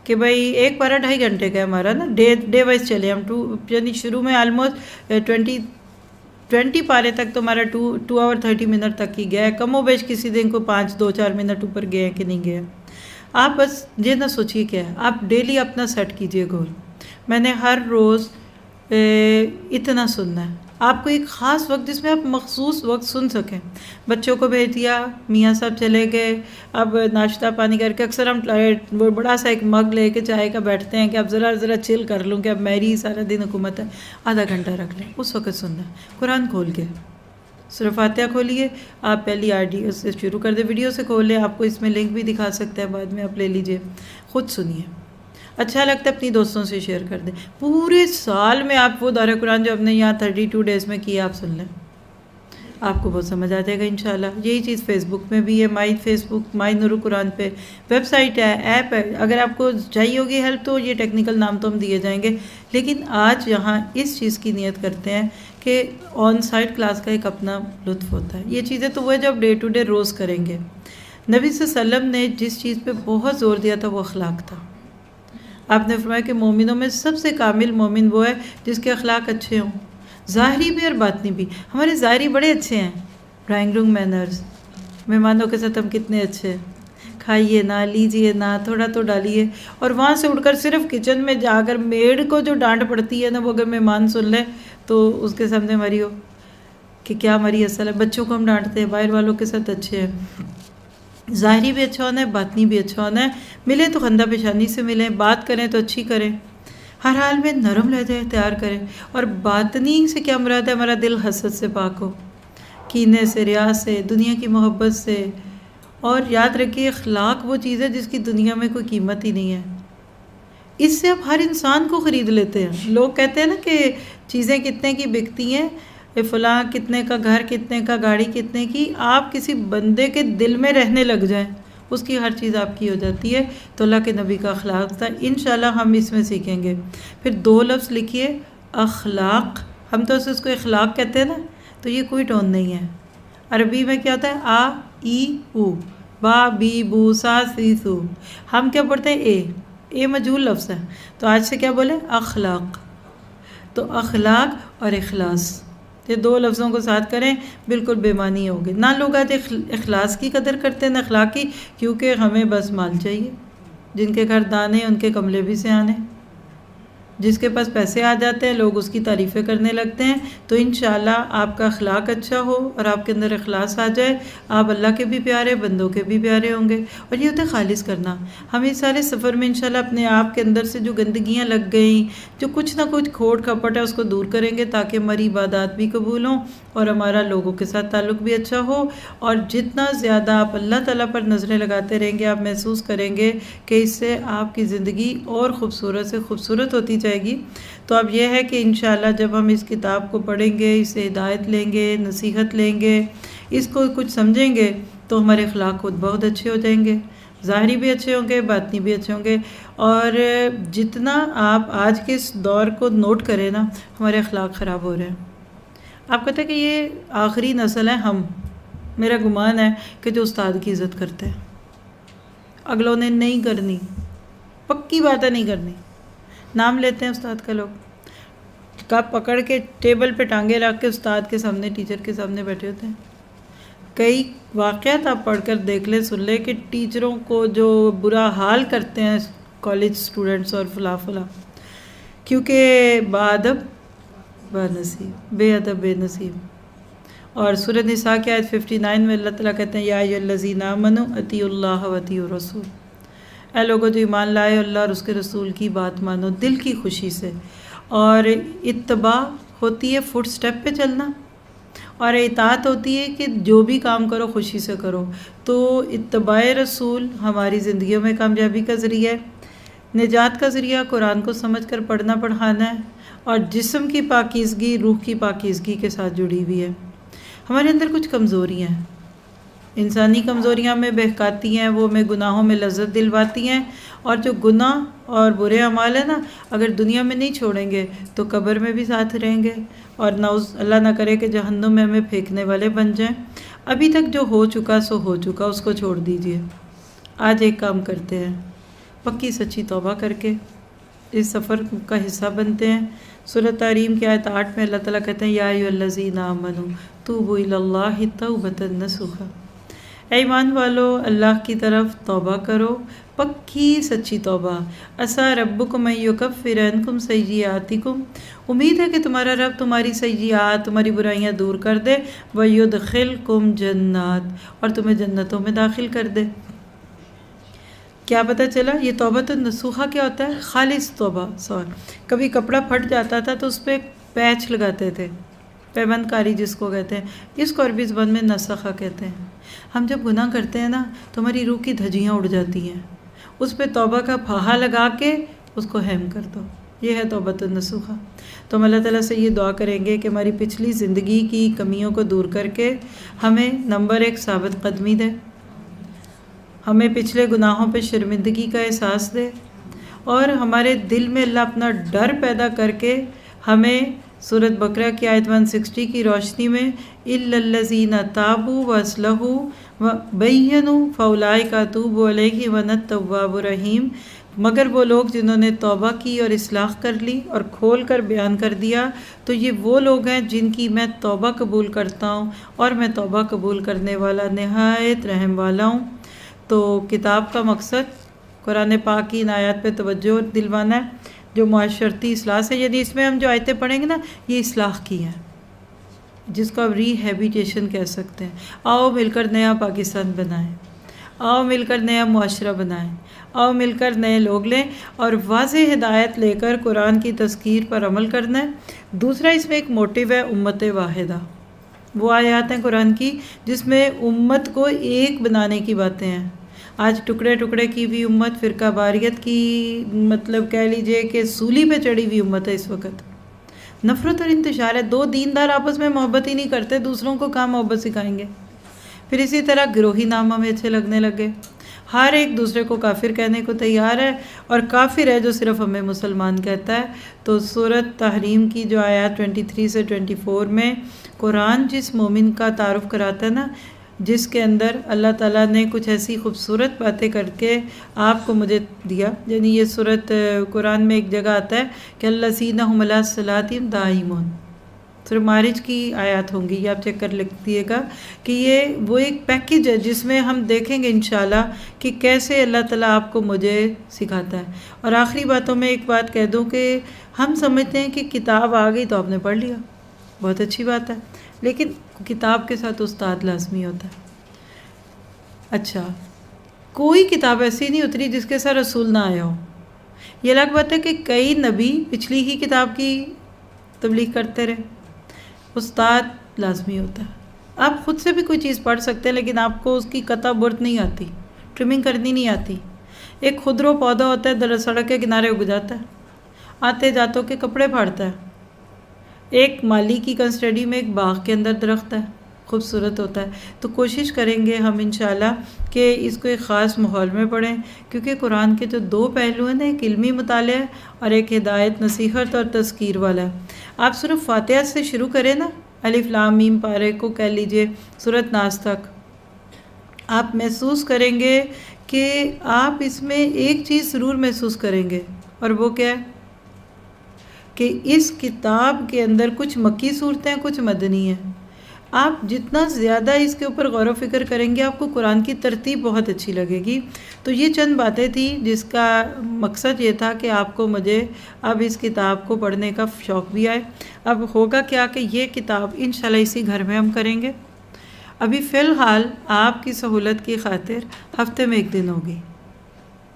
کہ بھائی ایک پارہ 2.5 گھنٹے کا ہے ہمارا نا, ڈے وائز چلے ہم. یعنی شروع میں آلموسٹ 20 پارے تک تو ہمارا 2 آور 30 منٹ تک ہی گیا ہے. کم و بیش کسی دن کو 2-4 منٹ اوپر گئے ہیں کہ نہیں گئے. آپ بس یہ نہ سوچیے کیا ہے, آپ ڈیلی اپنا سیٹ کیجئے گول. میں نے ہر روز اتنا سننا ہے. آپ کو ایک خاص وقت جس میں آپ مخصوص وقت سن سکیں. بچوں کو بھیج دیا, میاں صاحب چلے گئے, اب ناشتہ پانی کر کے اکثر ہم وہ بڑا سا ایک مگ لے کے چائے کا بیٹھتے ہیں کہ اب ذرا چل کر لوں کہ اب میری سارا دن حکومت ہے. آدھا گھنٹہ رکھ لیں, اس وقت سننا ہے. قرآن کھول کے سورہ فاتحہ کھولیے, آپ پہلی آڈیو سے شروع کر دیں, ویڈیو سے کھول لیں. آپ کو اس میں لنک بھی دکھا سکتے ہیں, بعد میں آپ لے لیجئے, خود سنیے. اچھا لگتا ہے اپنی دوستوں سے شیئر کر دیں. پورے سال میں آپ وہ دورہ قرآن جو ہم نے یہاں 32 ڈیز میں کیا آپ سن لیں, آپ کو بہت سمجھ آ جائے گا انشاءاللہ. یہی چیز فیس بک میں بھی ہے, مائی نور القرآن پہ ویب سائٹ ہے, ایپ ہے. اگر آپ کو چاہیے ہوگی ہیلپ تو یہ ٹیکنیکل نام تو ہم دیے جائیں گے, لیکن آج یہاں اس چیز کی نیت کرتے ہیں کہ آن سائٹ کلاس کا ایک اپنا لطف ہوتا ہے. یہ چیزیں تو وہ ہے جو آپ ڈے ٹو ڈے روز کریں گے. نبی صلی اللہ علیہ وسلم نے جس چیز پہ بہت زور دیا تھا وہ اخلاق تھا. آپ نے فرمایا کہ مومنوں میں سب سے کامل مومن وہ ہے جس کے اخلاق اچھے ہوں, ظاہری بھی اور باطنی بھی. ہمارے ظاہری بڑے اچھے ہیں, ڈرائنگ روم مینرز, مہمانوں کے ساتھ ہم کتنے اچھے ہیں, کھائیے نہ, لیجیے نہ, تھوڑا تو ڈالیے. اور وہاں سے اٹھ کر صرف کچن میں جا کر میڈ کو جو ڈانٹ پڑتی ہے نا, وہ اگر مہمان سن لے تو اس کے سامنے ہماری ہو کہ کیا ہماری اصل ہے. بچوں کو ہم ڈانٹتے ہیں, باہر والوں کے ساتھ اچھے ہیں. ظاہری بھی اچھا ہونا ہے, باطنی بھی اچھا ہونا ہے. ملیں تو خندہ پیشانی سے ملیں, بات کریں تو اچھی کریں, ہر حال میں نرم لہجہ اختیار کریں. اور باطنی سے کیا مراد ہے؟ ہمارا دل حسد سے پاک ہو, کینے سے, ریا سے, دنیا کی محبت سے. اور یاد رکھیے اخلاق وہ چیز ہے جس کی دنیا میں کوئی قیمت ہی نہیں ہے. اس سے آپ ہر انسان کو خرید لیتے ہیں. لوگ کہتے ہیں نا کہ چیزیں کتنے کی بکتی ہیں, فلاں کتنے کا گھر, کتنے کا گاڑی, کتنے کی. آپ کسی بندے کے دل میں رہنے لگ جائیں, اس کی ہر چیز آپ کی ہو جاتی ہے. تو اللہ کے نبی کا اخلاق تھا. انشاءاللہ ہم اس میں سیکھیں گے. پھر 2 لفظ لکھیے, اخلاق. ہم تو اس کو اخلاق کہتے ہیں نا, تو یہ کوئی ٹون نہیں ہے. عربی میں کیا ہوتا ہے؟ آ ای او، با بی بو سا سی سو. ہم کیا پڑھتے ہیں؟ اے مجہول لفظ ہے. تو آج سے کیا بولے؟ اخلاق. تو اخلاق اور اخلاص، یہ دو لفظوں کو ساتھ کریں بالکل بے معنی ہوگے. نہ لوگ آج اخلاص کی قدر کرتے ہیں نہ اخلاق کی، کیونکہ ہمیں بس مال چاہیے. جن کے گھر دانے ان کے کملے بھی سیانے. جس کے پاس پیسے آ جاتے ہیں لوگ اس کی تعریفیں کرنے لگتے ہیں. تو انشاءاللہ آپ کا اخلاق اچھا ہو اور آپ کے اندر اخلاص آ جائے، آپ اللہ کے بھی پیارے، بندوں کے بھی پیارے ہوں گے. اور یہ ہوتا ہے خالص کرنا. ہم اس سارے سفر میں انشاءاللہ اپنے آپ کے اندر سے جو گندگیاں لگ گئیں، جو کچھ نہ کچھ کھوٹ کھپٹ ہے، اس کو دور کریں گے تاکہ ہماری عبادات بھی قبول ہوں اور ہمارا لوگوں کے ساتھ تعلق بھی اچھا ہو. اور جتنا زیادہ آپ اللہ تعالیٰ پر نظریں لگاتے رہیں گے، آپ محسوس کریں گے کہ اس سے آپ کی زندگی اور خوبصورت سے خوبصورت ہوتی جائے گی. تو اب یہ ہے کہ انشاءاللہ جب ہم اس کتاب کو پڑھیں گے، اس سے ہدایت لیں گے، نصیحت لیں گے، اس کو کچھ سمجھیں گے، تو ہمارے اخلاق خود بہت اچھے ہو جائیں گے. ظاہری بھی اچھے ہوں گے، باطنی بھی اچھے ہوں گے. اور جتنا آپ آج کے اس دور کو نوٹ کریں نا، ہمارے اخلاق خراب ہو رہے ہیں. آپ کہتے ہیں کہ یہ آخری نسل ہے. میرا گمان ہے کہ جو استاد کی عزت کرتے ہیں، اگلوں نے نہیں کرنی، پکی بات ہے نہیں کرنی. نام لیتے ہیں استاد کا، لوگ کپ پکڑ کے ٹیبل پہ ٹانگیں رکھ کے استاد کے سامنے، ٹیچر کے سامنے بیٹھے ہوتے ہیں. کئی واقعات آپ پڑھ کر دیکھ لیں، سن لیں کہ ٹیچروں کو جو برا حال کرتے ہیں کالج سٹوڈنٹس اور فلاں، کیونکہ بادب بانصیب، بے ادب بے نصیب. اور سورۃ نساء کی آیت 59 میں اللہ تعالیٰ کہتے ہیں یا ایھا الذین آمنوا اطیعوا اللہ واطیعوا الرسول. اے لوگوں جو ایمان لائے، اللہ اور اس کے رسول کی بات مانو دل کی خوشی سے. اور اتباع ہوتی ہے فٹ سٹیپ پہ چلنا، اور اطاعت ہوتی ہے کہ جو بھی کام کرو خوشی سے کرو. تو اتباع رسول ہماری زندگیوں میں کامیابی کا ذریعہ ہے، نجات کا ذریعہ. قرآن کو سمجھ کر پڑھنا پڑھانا ہے، اور جسم کی پاکیزگی روح کی پاکیزگی کے ساتھ جڑی ہوئی ہے. ہمارے اندر کچھ کمزوریاں ہیں، انسانی کمزوریاں میں بہکاتی ہیں، وہ ہمیں گناہوں میں لذت دلواتی ہیں. اور جو گناہ اور برے اعمال ہیں نا، اگر دنیا میں نہیں چھوڑیں گے تو قبر میں بھی ساتھ رہیں گے، اور اللہ نہ کرے کہ جہنم میں ہمیں پھینکنے والے بن جائیں. ابھی تک جو ہو چکا سو ہو چکا، اس کو چھوڑ دیجئے. آج ایک کام کرتے ہیں، پکی سچی توبہ کر کے اس سفر کا حصہ بنتے ہیں. سورۃ تحریم کی آیت 8 میں اللہ تعالیٰ کہتے ہیں یا ایھا الذین آمنوا توبوا الی اللہ توبۃ نصوحا. اے ایمان والو، اللہ کی طرف توبہ کرو، پکی سچی توبہ. عسیٰ ربکم ان یکفر عنکم سیئاتکم، امید ہے کہ تمہارا رب تمہاری سیئات، تمہاری برائیاں دور کر دے. ویدخلکم جنات، اور تمہیں جنتوں میں داخل کر دے. کیا پتہ چلا؟ یہ توبۃ النصوحہ کیا ہوتا ہے؟ خالص توبہ. کبھی کپڑا پھٹ جاتا تھا تو اس پہ پیچ لگاتے تھے، پیوند کاری جس کو کہتے ہیں، جس کو عربی زبان میں نسخہ کہتے ہیں. ہم جب گناہ کرتے ہیں نا تو ہماری روح کی دھجیاں اڑ جاتی ہیں، اس پہ توبہ کا پھاہا لگا کے اس کو ہیم کر دو. یہ ہے توبۃ النصوحہ. تو ہم اللہ تعالیٰ سے یہ دعا کریں گے کہ ہماری پچھلی زندگی کی کمیوں کو دور کر کے ہمیں نمبر 1 ثابت قدمی دے، ہمیں پچھلے گناہوں پہ شرمندگی کا احساس دے، اور ہمارے دل میں اللہ اپنا ڈر پیدا کر کے ہمیں سورۃ بقرہ کی آیت 160 کی روشنی میں اِلَّا الَّذِينَ تَابُوا وَأَصْلَحُوا وَبَيَّنُوا فَأُولَٰئِكَ أَتُوبُ عَلَيْهِمْ وَأَنَا التَّوَّابُ الرَّحِيمُ. مگر وہ لوگ جنہوں نے توبہ کی اور اصلاح کر لی اور کھول کر بیان کر دیا، تو یہ وہ لوگ ہیں جن کی میں توبہ قبول کرتا ہوں، اور میں توبہ قبول کرنے والا نہایت رحم والا ہوں. تو کتاب کا مقصد قرآن پاک کی ان آیات پہ توجہ دلوانا ہے جو معاشرتی اصلاح سے، یعنی اس میں ہم جو آیتیں پڑھیں گے نا، یہ اصلاح کی ہیں، جس کو اب ری ہیبیٹیشن کہہ سکتے ہیں. آؤ مل کر نیا پاکستان بنائیں، آؤ مل کر نیا معاشرہ بنائیں، آؤ مل کر نئے لوگ لیں، اور واضح ہدایت لے کر قرآن کی تذکیر پر عمل کرنا ہے. دوسرا اس میں ایک موٹیو ہے امت واحدہ. وہ آیات ہیں قرآن کی جس میں امت کو ایک بنانے کی باتیں ہیں. آج ٹکڑے ٹکڑے کی بھی امت، فرقہ واریت کی، مطلب کہہ لیجئے کہ سولی پہ چڑھی ہوئی امت ہے اس وقت. نفرت اور انتشار ہے. 2 دیندار آپس میں محبت ہی نہیں کرتے، دوسروں کو کہاں محبت سکھائیں گے. پھر اسی طرح گروہی نام ہمیں اچھے لگنے لگے. ہر ایک دوسرے کو کافر کہنے کو تیار ہے، اور کافر ہے جو صرف ہمیں مسلمان کہتا ہے۔ تو سورۃ تحریم کی جو آیات 23 سے 24 میں قرآن جس مومن کا تعارف کراتا ہے نا، جس کے اندر اللہ تعالیٰ نے کچھ ایسی خوبصورت باتیں کر کے آپ کو مجھے دیا، یعنی یہ سورۃ قرآن میں ایک جگہ آتا ہے کہ الذین ھم علی صلاتہم دائمون، سورہ معارج کی آیات ہوں گی، یہ آپ چیک کر لیجیے گا کہ یہ وہ ایک پیکیج ہے جس میں ہم دیکھیں گے انشاءاللہ کہ کیسے اللہ تعالیٰ آپ کو مجھے سکھاتا ہے۔ اور آخری باتوں میں ایک بات کہہ دوں کہ ہم سمجھتے ہیں کہ کتاب آ گئی تو آپ نے پڑھ لیا، بہت اچھی بات ہے، لیکن کتاب کے ساتھ استاد لازمی ہوتا ہے۔ اچھا، کوئی کتاب ایسی نہیں اتری جس کے ساتھ رسول نہ آیا ہو۔ یہ الگ بات ہے کہ کئی نبی پچھلی ہی کتاب کی تبلیغ کرتے رہے، استاد لازمی ہوتا ہے۔ آپ خود سے بھی کوئی چیز پڑھ سکتے ہیں، لیکن آپ کو اس کی قطع برت نہیں آتی، ٹرمنگ کرنی نہیں آتی۔ ایک خودرو پودا ہوتا ہے، سڑک کے کنارے اگ جاتا ہے، آتے جاتوں کے کپڑے پھاڑتا ہے۔ ایک مالی کی کنسٹڈی میں ایک باغ کے اندر درخت ہے، خوبصورت ہوتا ہے۔ تو کوشش کریں گے ہم انشاءاللہ کہ اس کو ایک خاص ماحول میں پڑھیں، کیونکہ قرآن کے جو دو پہلو ہیں نا، ایک علمی مطالعہ ہے اور ایک ہدایت، نصیحت اور تذکیر والا ہے۔ آپ صرف فاتحہ سے شروع کریں نا، الف لام میم پارے کو کہہ لیجئے سورۃ ناس تک، آپ محسوس کریں گے کہ آپ اس میں ایک چیز ضرور محسوس کریں گے، اور وہ کیا ہے کہ اس کتاب کے اندر کچھ مکی صورتیں، کچھ مدنی ہیں۔ آپ جتنا زیادہ اس کے اوپر غور و فکر کریں گے، آپ کو قرآن کی ترتیب بہت اچھی لگے گی۔ تو یہ چند باتیں تھیں جس کا مقصد یہ تھا کہ آپ کو مجھے اب اس کتاب کو پڑھنے کا شوق بھی آئے۔ اب ہوگا کیا کہ یہ کتاب انشاءاللہ اسی گھر میں ہم کریں گے۔ ابھی فی الحال آپ کی سہولت کی خاطر ہفتے میں ایک دن ہوگی۔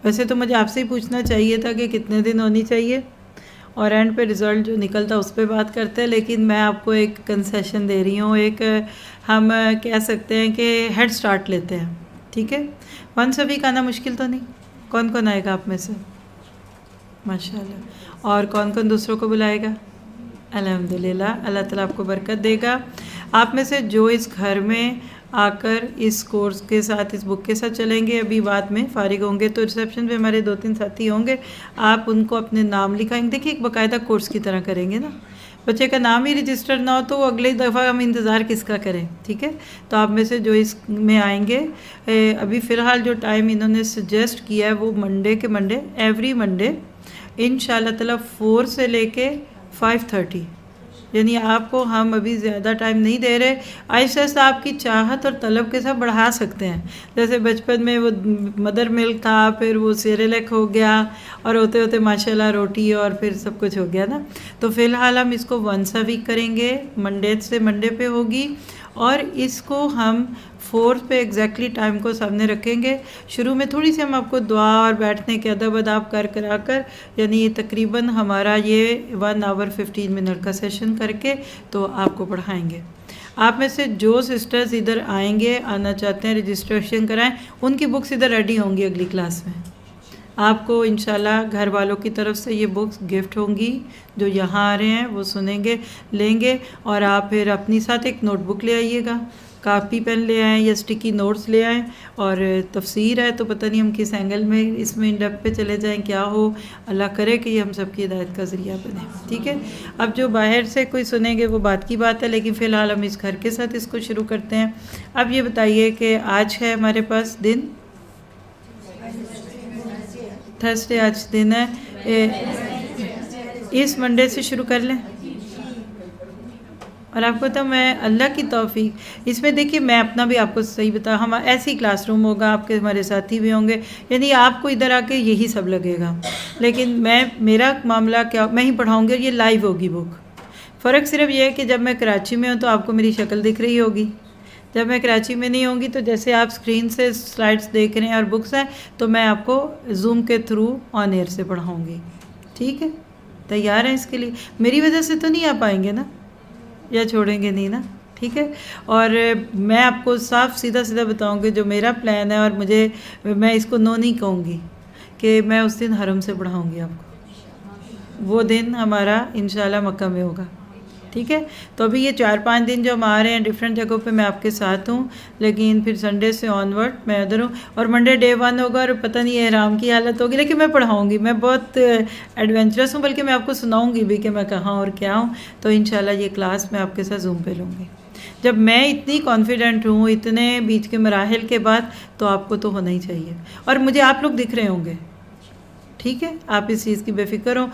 ویسے تو مجھے آپ سے ہی پوچھنا چاہیے تھا کہ کتنے دن ہونی چاہیے، اور اینڈ پہ رزلٹ جو نکلتا اس پہ بات کرتے ہیں، لیکن میں آپ کو ایک کنسیشن دے رہی ہوں، ایک ہم کہہ سکتے ہیں کہ ہیڈ سٹارٹ لیتے ہیں، ٹھیک ہے۔ 1 ویک آنا مشکل تو نہیں؟ کون کون آئے گا آپ میں سے؟ ماشاءاللہ۔ اور کون کون دوسروں کو بلائے گا؟ الحمدللہ، اللہ تعالیٰ آپ کو برکت دے گا۔ آپ میں سے جو اس گھر میں آ کر اس کورس کے ساتھ، اس بک کے ساتھ چلیں گے، ابھی بعد میں فارغ ہوں گے تو ریسیپشن پہ ہمارے 2-3 ساتھی ہوں گے، آپ ان کو اپنے نام لکھائیں گے۔ دیکھیے ایک باقاعدہ کورس کی طرح کریں گے نا، بچے کا نام ہی رجسٹر نہ ہو تو وہ اگلی دفعہ ہم انتظار کس کا کریں، ٹھیک ہے۔ تو آپ میں سے جو اس میں آئیں گے، ابھی فی الحال جو ٹائم انہوں نے سجیسٹ کیا ہے وہ منڈے کے منڈے، ایوری منڈے انشاءاللہ تعالیٰ 4 سے لے کے 5:30، یعنی آپ کو ہم ابھی زیادہ ٹائم نہیں دے رہے، آہستہ آہستہ آپ کی چاہت اور طلب کے ساتھ بڑھا سکتے ہیں۔ جیسے بچپن میں وہ مدر ملک تھا، پھر وہ سیریلک ہو گیا، اور ہوتے ہوتے ماشاءاللہ روٹی، اور پھر سب کچھ ہو گیا نا۔ تو فی الحال ہم اس کو 1 ویک کریں گے، منڈے سے منڈے پہ ہوگی، اور اس کو ہم 4 پہ ایگزیکٹلی ٹائم کو سامنے رکھیں گے۔ شروع میں تھوڑی سی ہم آپ کو دعا اور بیٹھنے کے ادب اداب کرا کر، یعنی تقریباً ہمارا یہ 1 hour 15 منٹ کا سیشن کر کے تو آپ کو پڑھائیں گے۔ آپ میں سے جو سسٹرز ادھر آئیں گے، آنا چاہتے ہیں، رجسٹریشن کرائیں، ان کی بکس ادھر ریڈی ہوں گی اگلی کلاس میں۔ آپ کو انشاءاللہ گھر والوں کی طرف سے یہ بکس گفٹ ہوں گی، جو یہاں آ رہے ہیں وہ سنیں گے، لیں گے، اور آپ پھر اپنی ساتھ ایک نوٹ بک لے آئیے گا، کاپی پین لے آئیں یا اسٹکی نوٹس لے آئیں، اور تفسیر ہے تو پتہ نہیں ہم کس اینگل میں اس میں ڈیپتھ پہ چلے جائیں، کیا ہو، اللہ کرے کہ یہ ہم سب کی ہدایت کا ذریعہ بنے، ٹھیک ہے۔ اب جو باہر سے کوئی سنیں گے وہ بات کی بات ہے، لیکن فی الحال ہم اس گھر کے ساتھ اس کو شروع کرتے ہیں۔ اب یہ بتائیے کہ آج ہے ہمارے پاس دن تھرسڈے، آج دن ہے، اس منڈے سے شروع کر لیں۔ اور آپ کو تو میں اللہ کی توفیق اس میں دیکھیے، میں اپنا بھی آپ کو صحیح بتا، ہم ایسی کلاس روم ہوگا، آپ کے ہمارے ساتھی بھی ہوں گے، یعنی آپ کو ادھر آ کے یہی سب لگے گا، لیکن میرا معاملہ کیا، میں ہی پڑھاؤں گی، یہ لائیو ہوگی بک۔ فرق صرف یہ ہے کہ جب میں کراچی میں ہوں تو آپ کو میری شکل دکھ رہی ہوگی، جب میں کراچی میں نہیں ہوں گی تو جیسے آپ اسکرین سے سلائڈس دیکھ رہے ہیں اور بکس ہیں، تو میں آپ کو زوم کے تھرو آن ایئر سے پڑھاؤں گی، ٹھیک ہے۔ تیار ہیں اس کے لیے؟ میری وجہ سے تو نہیں آ پائیں گے نا، یا چھوڑیں گے نہیں نا، ٹھیک ہے۔ اور میں آپ کو صاف سیدھا بتاؤں گی جو میرا پلان ہے، اور میں اس کو نو نہیں کہوں گی کہ میں اس دن حرم سے پڑھاؤں گی آپ کو، وہ دن ہمارا انشاءاللہ مکہ میں ہوگا، ٹھیک ہے. تو ابھی یہ 4-5 دن جو ہم آ رہے ہیں ڈفرینٹ جگہوں پہ میں آپ کے ساتھ ہوں، لیکن پھر سنڈے سے آن ورڈ میں ادھر ہوں، اور منڈے ڈے 1 ہوگا اور پتہ نہیں احرام کی حالت ہوگی، لیکن میں پڑھاؤں گی. میں بہت ایڈونچرس ہوں، بلکہ میں آپ کو سناؤں گی بھی کہ میں کہاں اور کیا ہوں. تو انشاءاللہ یہ کلاس میں آپ کے ساتھ زوم پہ لوں گی. جب میں اتنی کانفیڈنٹ ہوں اتنے بیچ کے مراحل کے بعد، تو آپ کو تو ہونا ہی چاہیے. اور مجھے آپ لوگ دکھ رہے ہوں گے، ٹھیک ہے، آپ اس چیز کی بے فکر ہوں.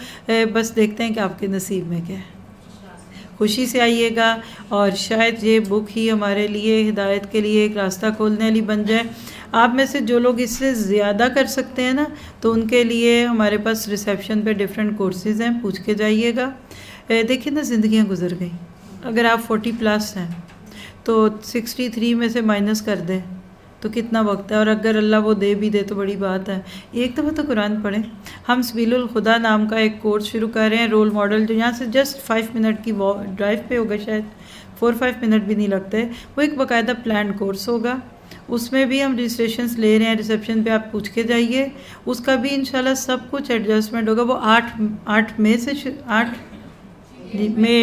بس دیکھتے ہیں کہ آپ کے نصیب میں کیا ہے. خوشی سے آئیے گا، اور شاید یہ بک ہی ہمارے لیے ہدایت کے لیے ایک راستہ کھولنے والی بن جائے. آپ میں سے جو لوگ اس سے زیادہ کر سکتے ہیں نا، تو ان کے لیے ہمارے پاس ریسیپشن پہ ڈفرینٹ کورسز ہیں، پوچھ کے جائیے گا. دیکھیں نا، زندگیاں گزر گئیں. اگر آپ 40+ ہیں تو 63 میں سے مائنس کر دیں تو کتنا وقت ہے. اور اگر اللہ وہ دے بھی دے تو بڑی بات ہے. ایک دفعہ تو قرآن پڑھیں. ہم سبیل الخدا نام کا ایک کورس شروع کر رہے ہیں، رول ماڈل، جو یہاں سے جسٹ 5 منٹ کی ڈرائیو پہ ہوگا، شاید 4-5 منٹ بھی نہیں لگتے. وہ ایک باقاعدہ پلانڈ کورس ہوگا. اس میں بھی ہم رجسٹریشنز لے رہے ہیں. ریسیپشن پہ آپ پوچھ کے جائیے. اس کا بھی انشاءاللہ سب کچھ ایڈجسٹمنٹ ہوگا. وہ 8 مئی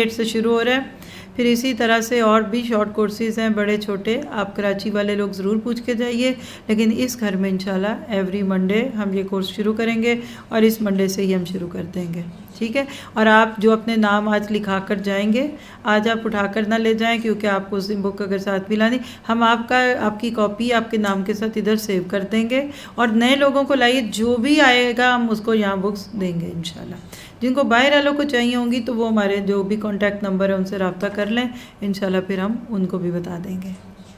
سے شروع ہو رہا ہے. پھر اسی طرح سے اور بھی شارٹ کورسز ہیں، بڑے چھوٹے. آپ کراچی والے لوگ ضرور پوچھ کے جائیے. لیکن اس گھر میں انشاءاللہ ایوری منڈے ہم یہ کورس شروع کریں گے، اور اس منڈے سے ہی ہم شروع کر دیں گے، ٹھیک ہے. اور آپ جو اپنے نام آج لکھا کر جائیں گے، آج آپ اٹھا کر نہ لے جائیں، کیونکہ آپ کو اس دن بک اگر ساتھ بھی لانی، ہم آپ کی کاپی آپ کے نام کے ساتھ ادھر سیو کر دیں گے. اور نئے لوگوں کو لائیے، جو بھی آئے گا ہم اس کو یہاں بکس دیں گے انشاءاللہ. جن کو باہر والوں کو چاہیے ہوں گی تو وہ ہمارے جو بھی کانٹیکٹ نمبر ہے ان سے رابطہ کر لیں، انشاءاللہ پھر ہم ان کو بھی بتا دیں گے.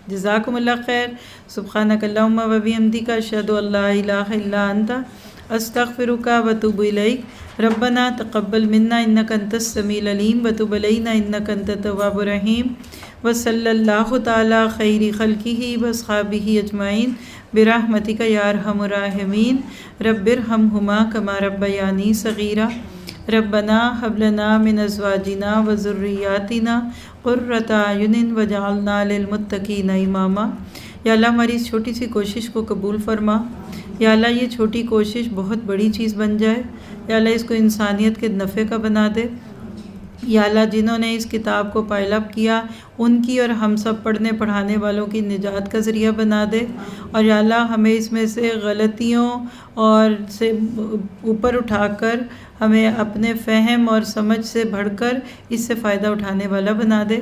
جزاکم اللہ خیر. سبحانک اللہم و بحمدک، اشہد ان لا الہ الا انت، استغفرک و اتوب الیک. ربنا تقبل منا انک انت السمیع العلیم وتب علینا انک انت التواب الرحیم. وصلی اللہ تعالی خیر خلقہ واصحابہ اجمعین برحمتک یا ارحم الراحمین. رب ارحمہما کما ربیانی صغیرا. ربنا هب لنا من ازواجنا وذریاتنا قرۃ اعین واجعلنا للمتقین اماما. یا اللہ ہماری اس چھوٹی سی کوشش کو قبول فرما. یا اللہ یہ چھوٹی کوشش بہت بڑی چیز بن جائے. یا اللہ اس کو انسانیت کے نفع کا بنا دے. یا اللہ جنہوں نے اس کتاب کو پائل اپ کیا ان کی اور ہم سب پڑھنے پڑھانے والوں کی نجات کا ذریعہ بنا دے. اور یا اللہ ہمیں اس میں سے غلطیوں اور سے اوپر اٹھا کر ہمیں اپنے فہم اور سمجھ سے بڑھ کر اس سے فائدہ اٹھانے والا بنا دے.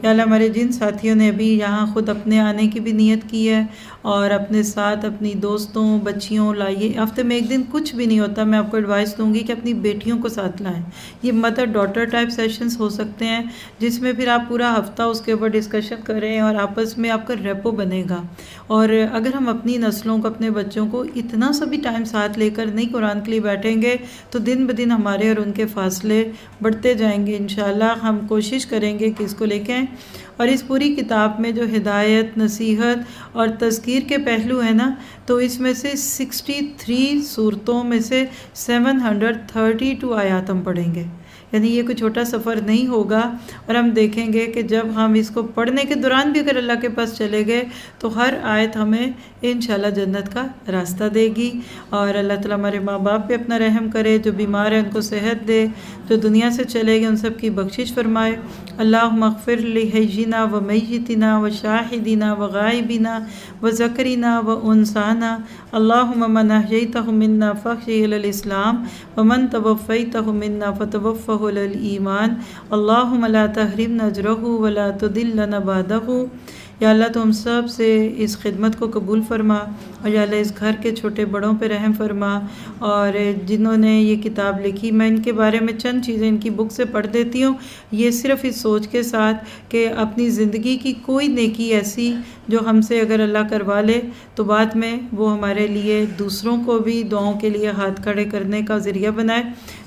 یا اللہ ہمارے جن ساتھیوں نے ابھی یہاں خود اپنے آنے کی بھی نیت کی ہے اور اپنے ساتھ اپنی دوستوں بچیوں لائیے. ہفتے میں ایک دن کچھ بھی نہیں ہوتا. میں آپ کو ایڈوائس دوں گی کہ اپنی بیٹیوں کو ساتھ لائیں. یہ مدر ڈاٹر ٹائپ سیشنز ہو سکتے ہیں جس میں پھر آپ پورا ہفتہ اس کے اوپر ڈسکشن کریں اور آپس میں آپ کا ریپو بنے گا. اور اگر ہم اپنی نسلوں کو اپنے بچوں کو اتنا سا بھی ٹائم ساتھ لے کر نہیں قرآن کے لیے بیٹھیں گے تو دن بدن ہمارے اور ان کے فاصلے بڑھتے جائیں گے. انشاءاللہ ہم کوشش کریں گے کہ اس کو لے کے آئیں. اور اس پوری کتاب میں جو ہدایت، نصیحت اور تذکیر کے پہلو ہیں نا، تو اس میں سے 63 صورتوں میں سے 732 آیات ہم پڑھیں گے. یعنی یہ کوئی چھوٹا سفر نہیں ہوگا. اور ہم دیکھیں گے کہ جب ہم اس کو پڑھنے کے دوران بھی اگر اللہ کے پاس چلے گئے تو ہر آیت ہمیں انشاءاللہ جنت کا راستہ دے گی. اور اللہ تعالیٰ ہمارے ماں باپ پہ اپنا رحم کرے، جو بیمار ہیں ان کو صحت دے، جو دنیا سے چلے گئے ان سب کی بخشش فرمائے. اللہم اغفر لحینا و میتنا و شاہدنا و غائبنا و ذکرنا و انسانا. اللہم من احییتہ منا فاحیہ علی الاسلام ومن توفیتہ منا فتوفہ علی الایمان. اللہم لا تحرمنا اجرہ ولا تضلنا بعدہ. یا اللہ تو ہم سب سے اس خدمت کو قبول فرما. اور یا اللہ اس گھر کے چھوٹے بڑوں پہ رحم فرما. اور جنہوں نے یہ کتاب لکھی، میں ان کے بارے میں چند چیزیں ان کی بک سے پڑھ دیتی ہوں، یہ صرف اس سوچ کے ساتھ کہ اپنی زندگی کی کوئی نیکی ایسی جو ہم سے اگر اللہ کروا لے تو بعد میں وہ ہمارے لیے دوسروں کو بھی دعاؤں کے لیے ہاتھ کھڑے کرنے کا ذریعہ بنائے.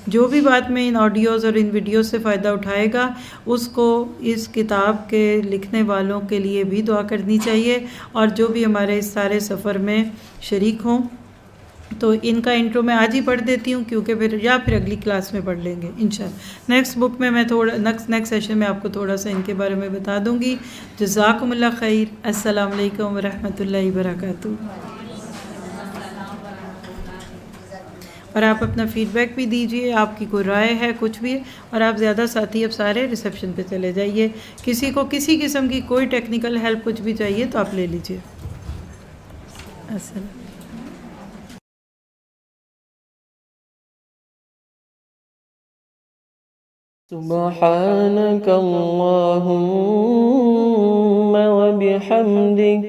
جو بھی بعد میں ان آڈیوز اور ان ویڈیوز سے فائدہ اٹھائے گا اس کو اس کتاب کے لکھنے والوں کے لیے بھی دعا کرنی چاہیے، اور جو بھی ہمارے اس سارے سفر میں شریک ہوں. تو ان کا انٹرو میں آج ہی پڑھ دیتی ہوں، کیونکہ پھر اگلی کلاس میں پڑھ لیں گے انشاءاللہ. نیکسٹ بک میں نیکسٹ سیشن میں آپ کو تھوڑا سا ان کے بارے میں بتا دوں گی. جزاکم اللہ خیر. السلام علیکم ورحمۃ اللہ وبرکاتہ. اور آپ اپنا فیڈ بیک بھی دیجئے، آپ کی کوئی رائے ہے کچھ بھی، اور آپ زیادہ ساتھی اب سارے ریسیپشن پہ چلے جائیے. کسی کو کسی قسم کی کوئی ٹیکنیکل ہیلپ کچھ بھی چاہیے تو آپ لے لیجئے. السلام. سبحانك اللهم وبحمدك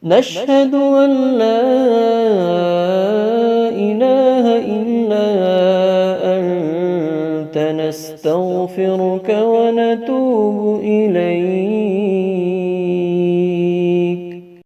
نشهد أن لا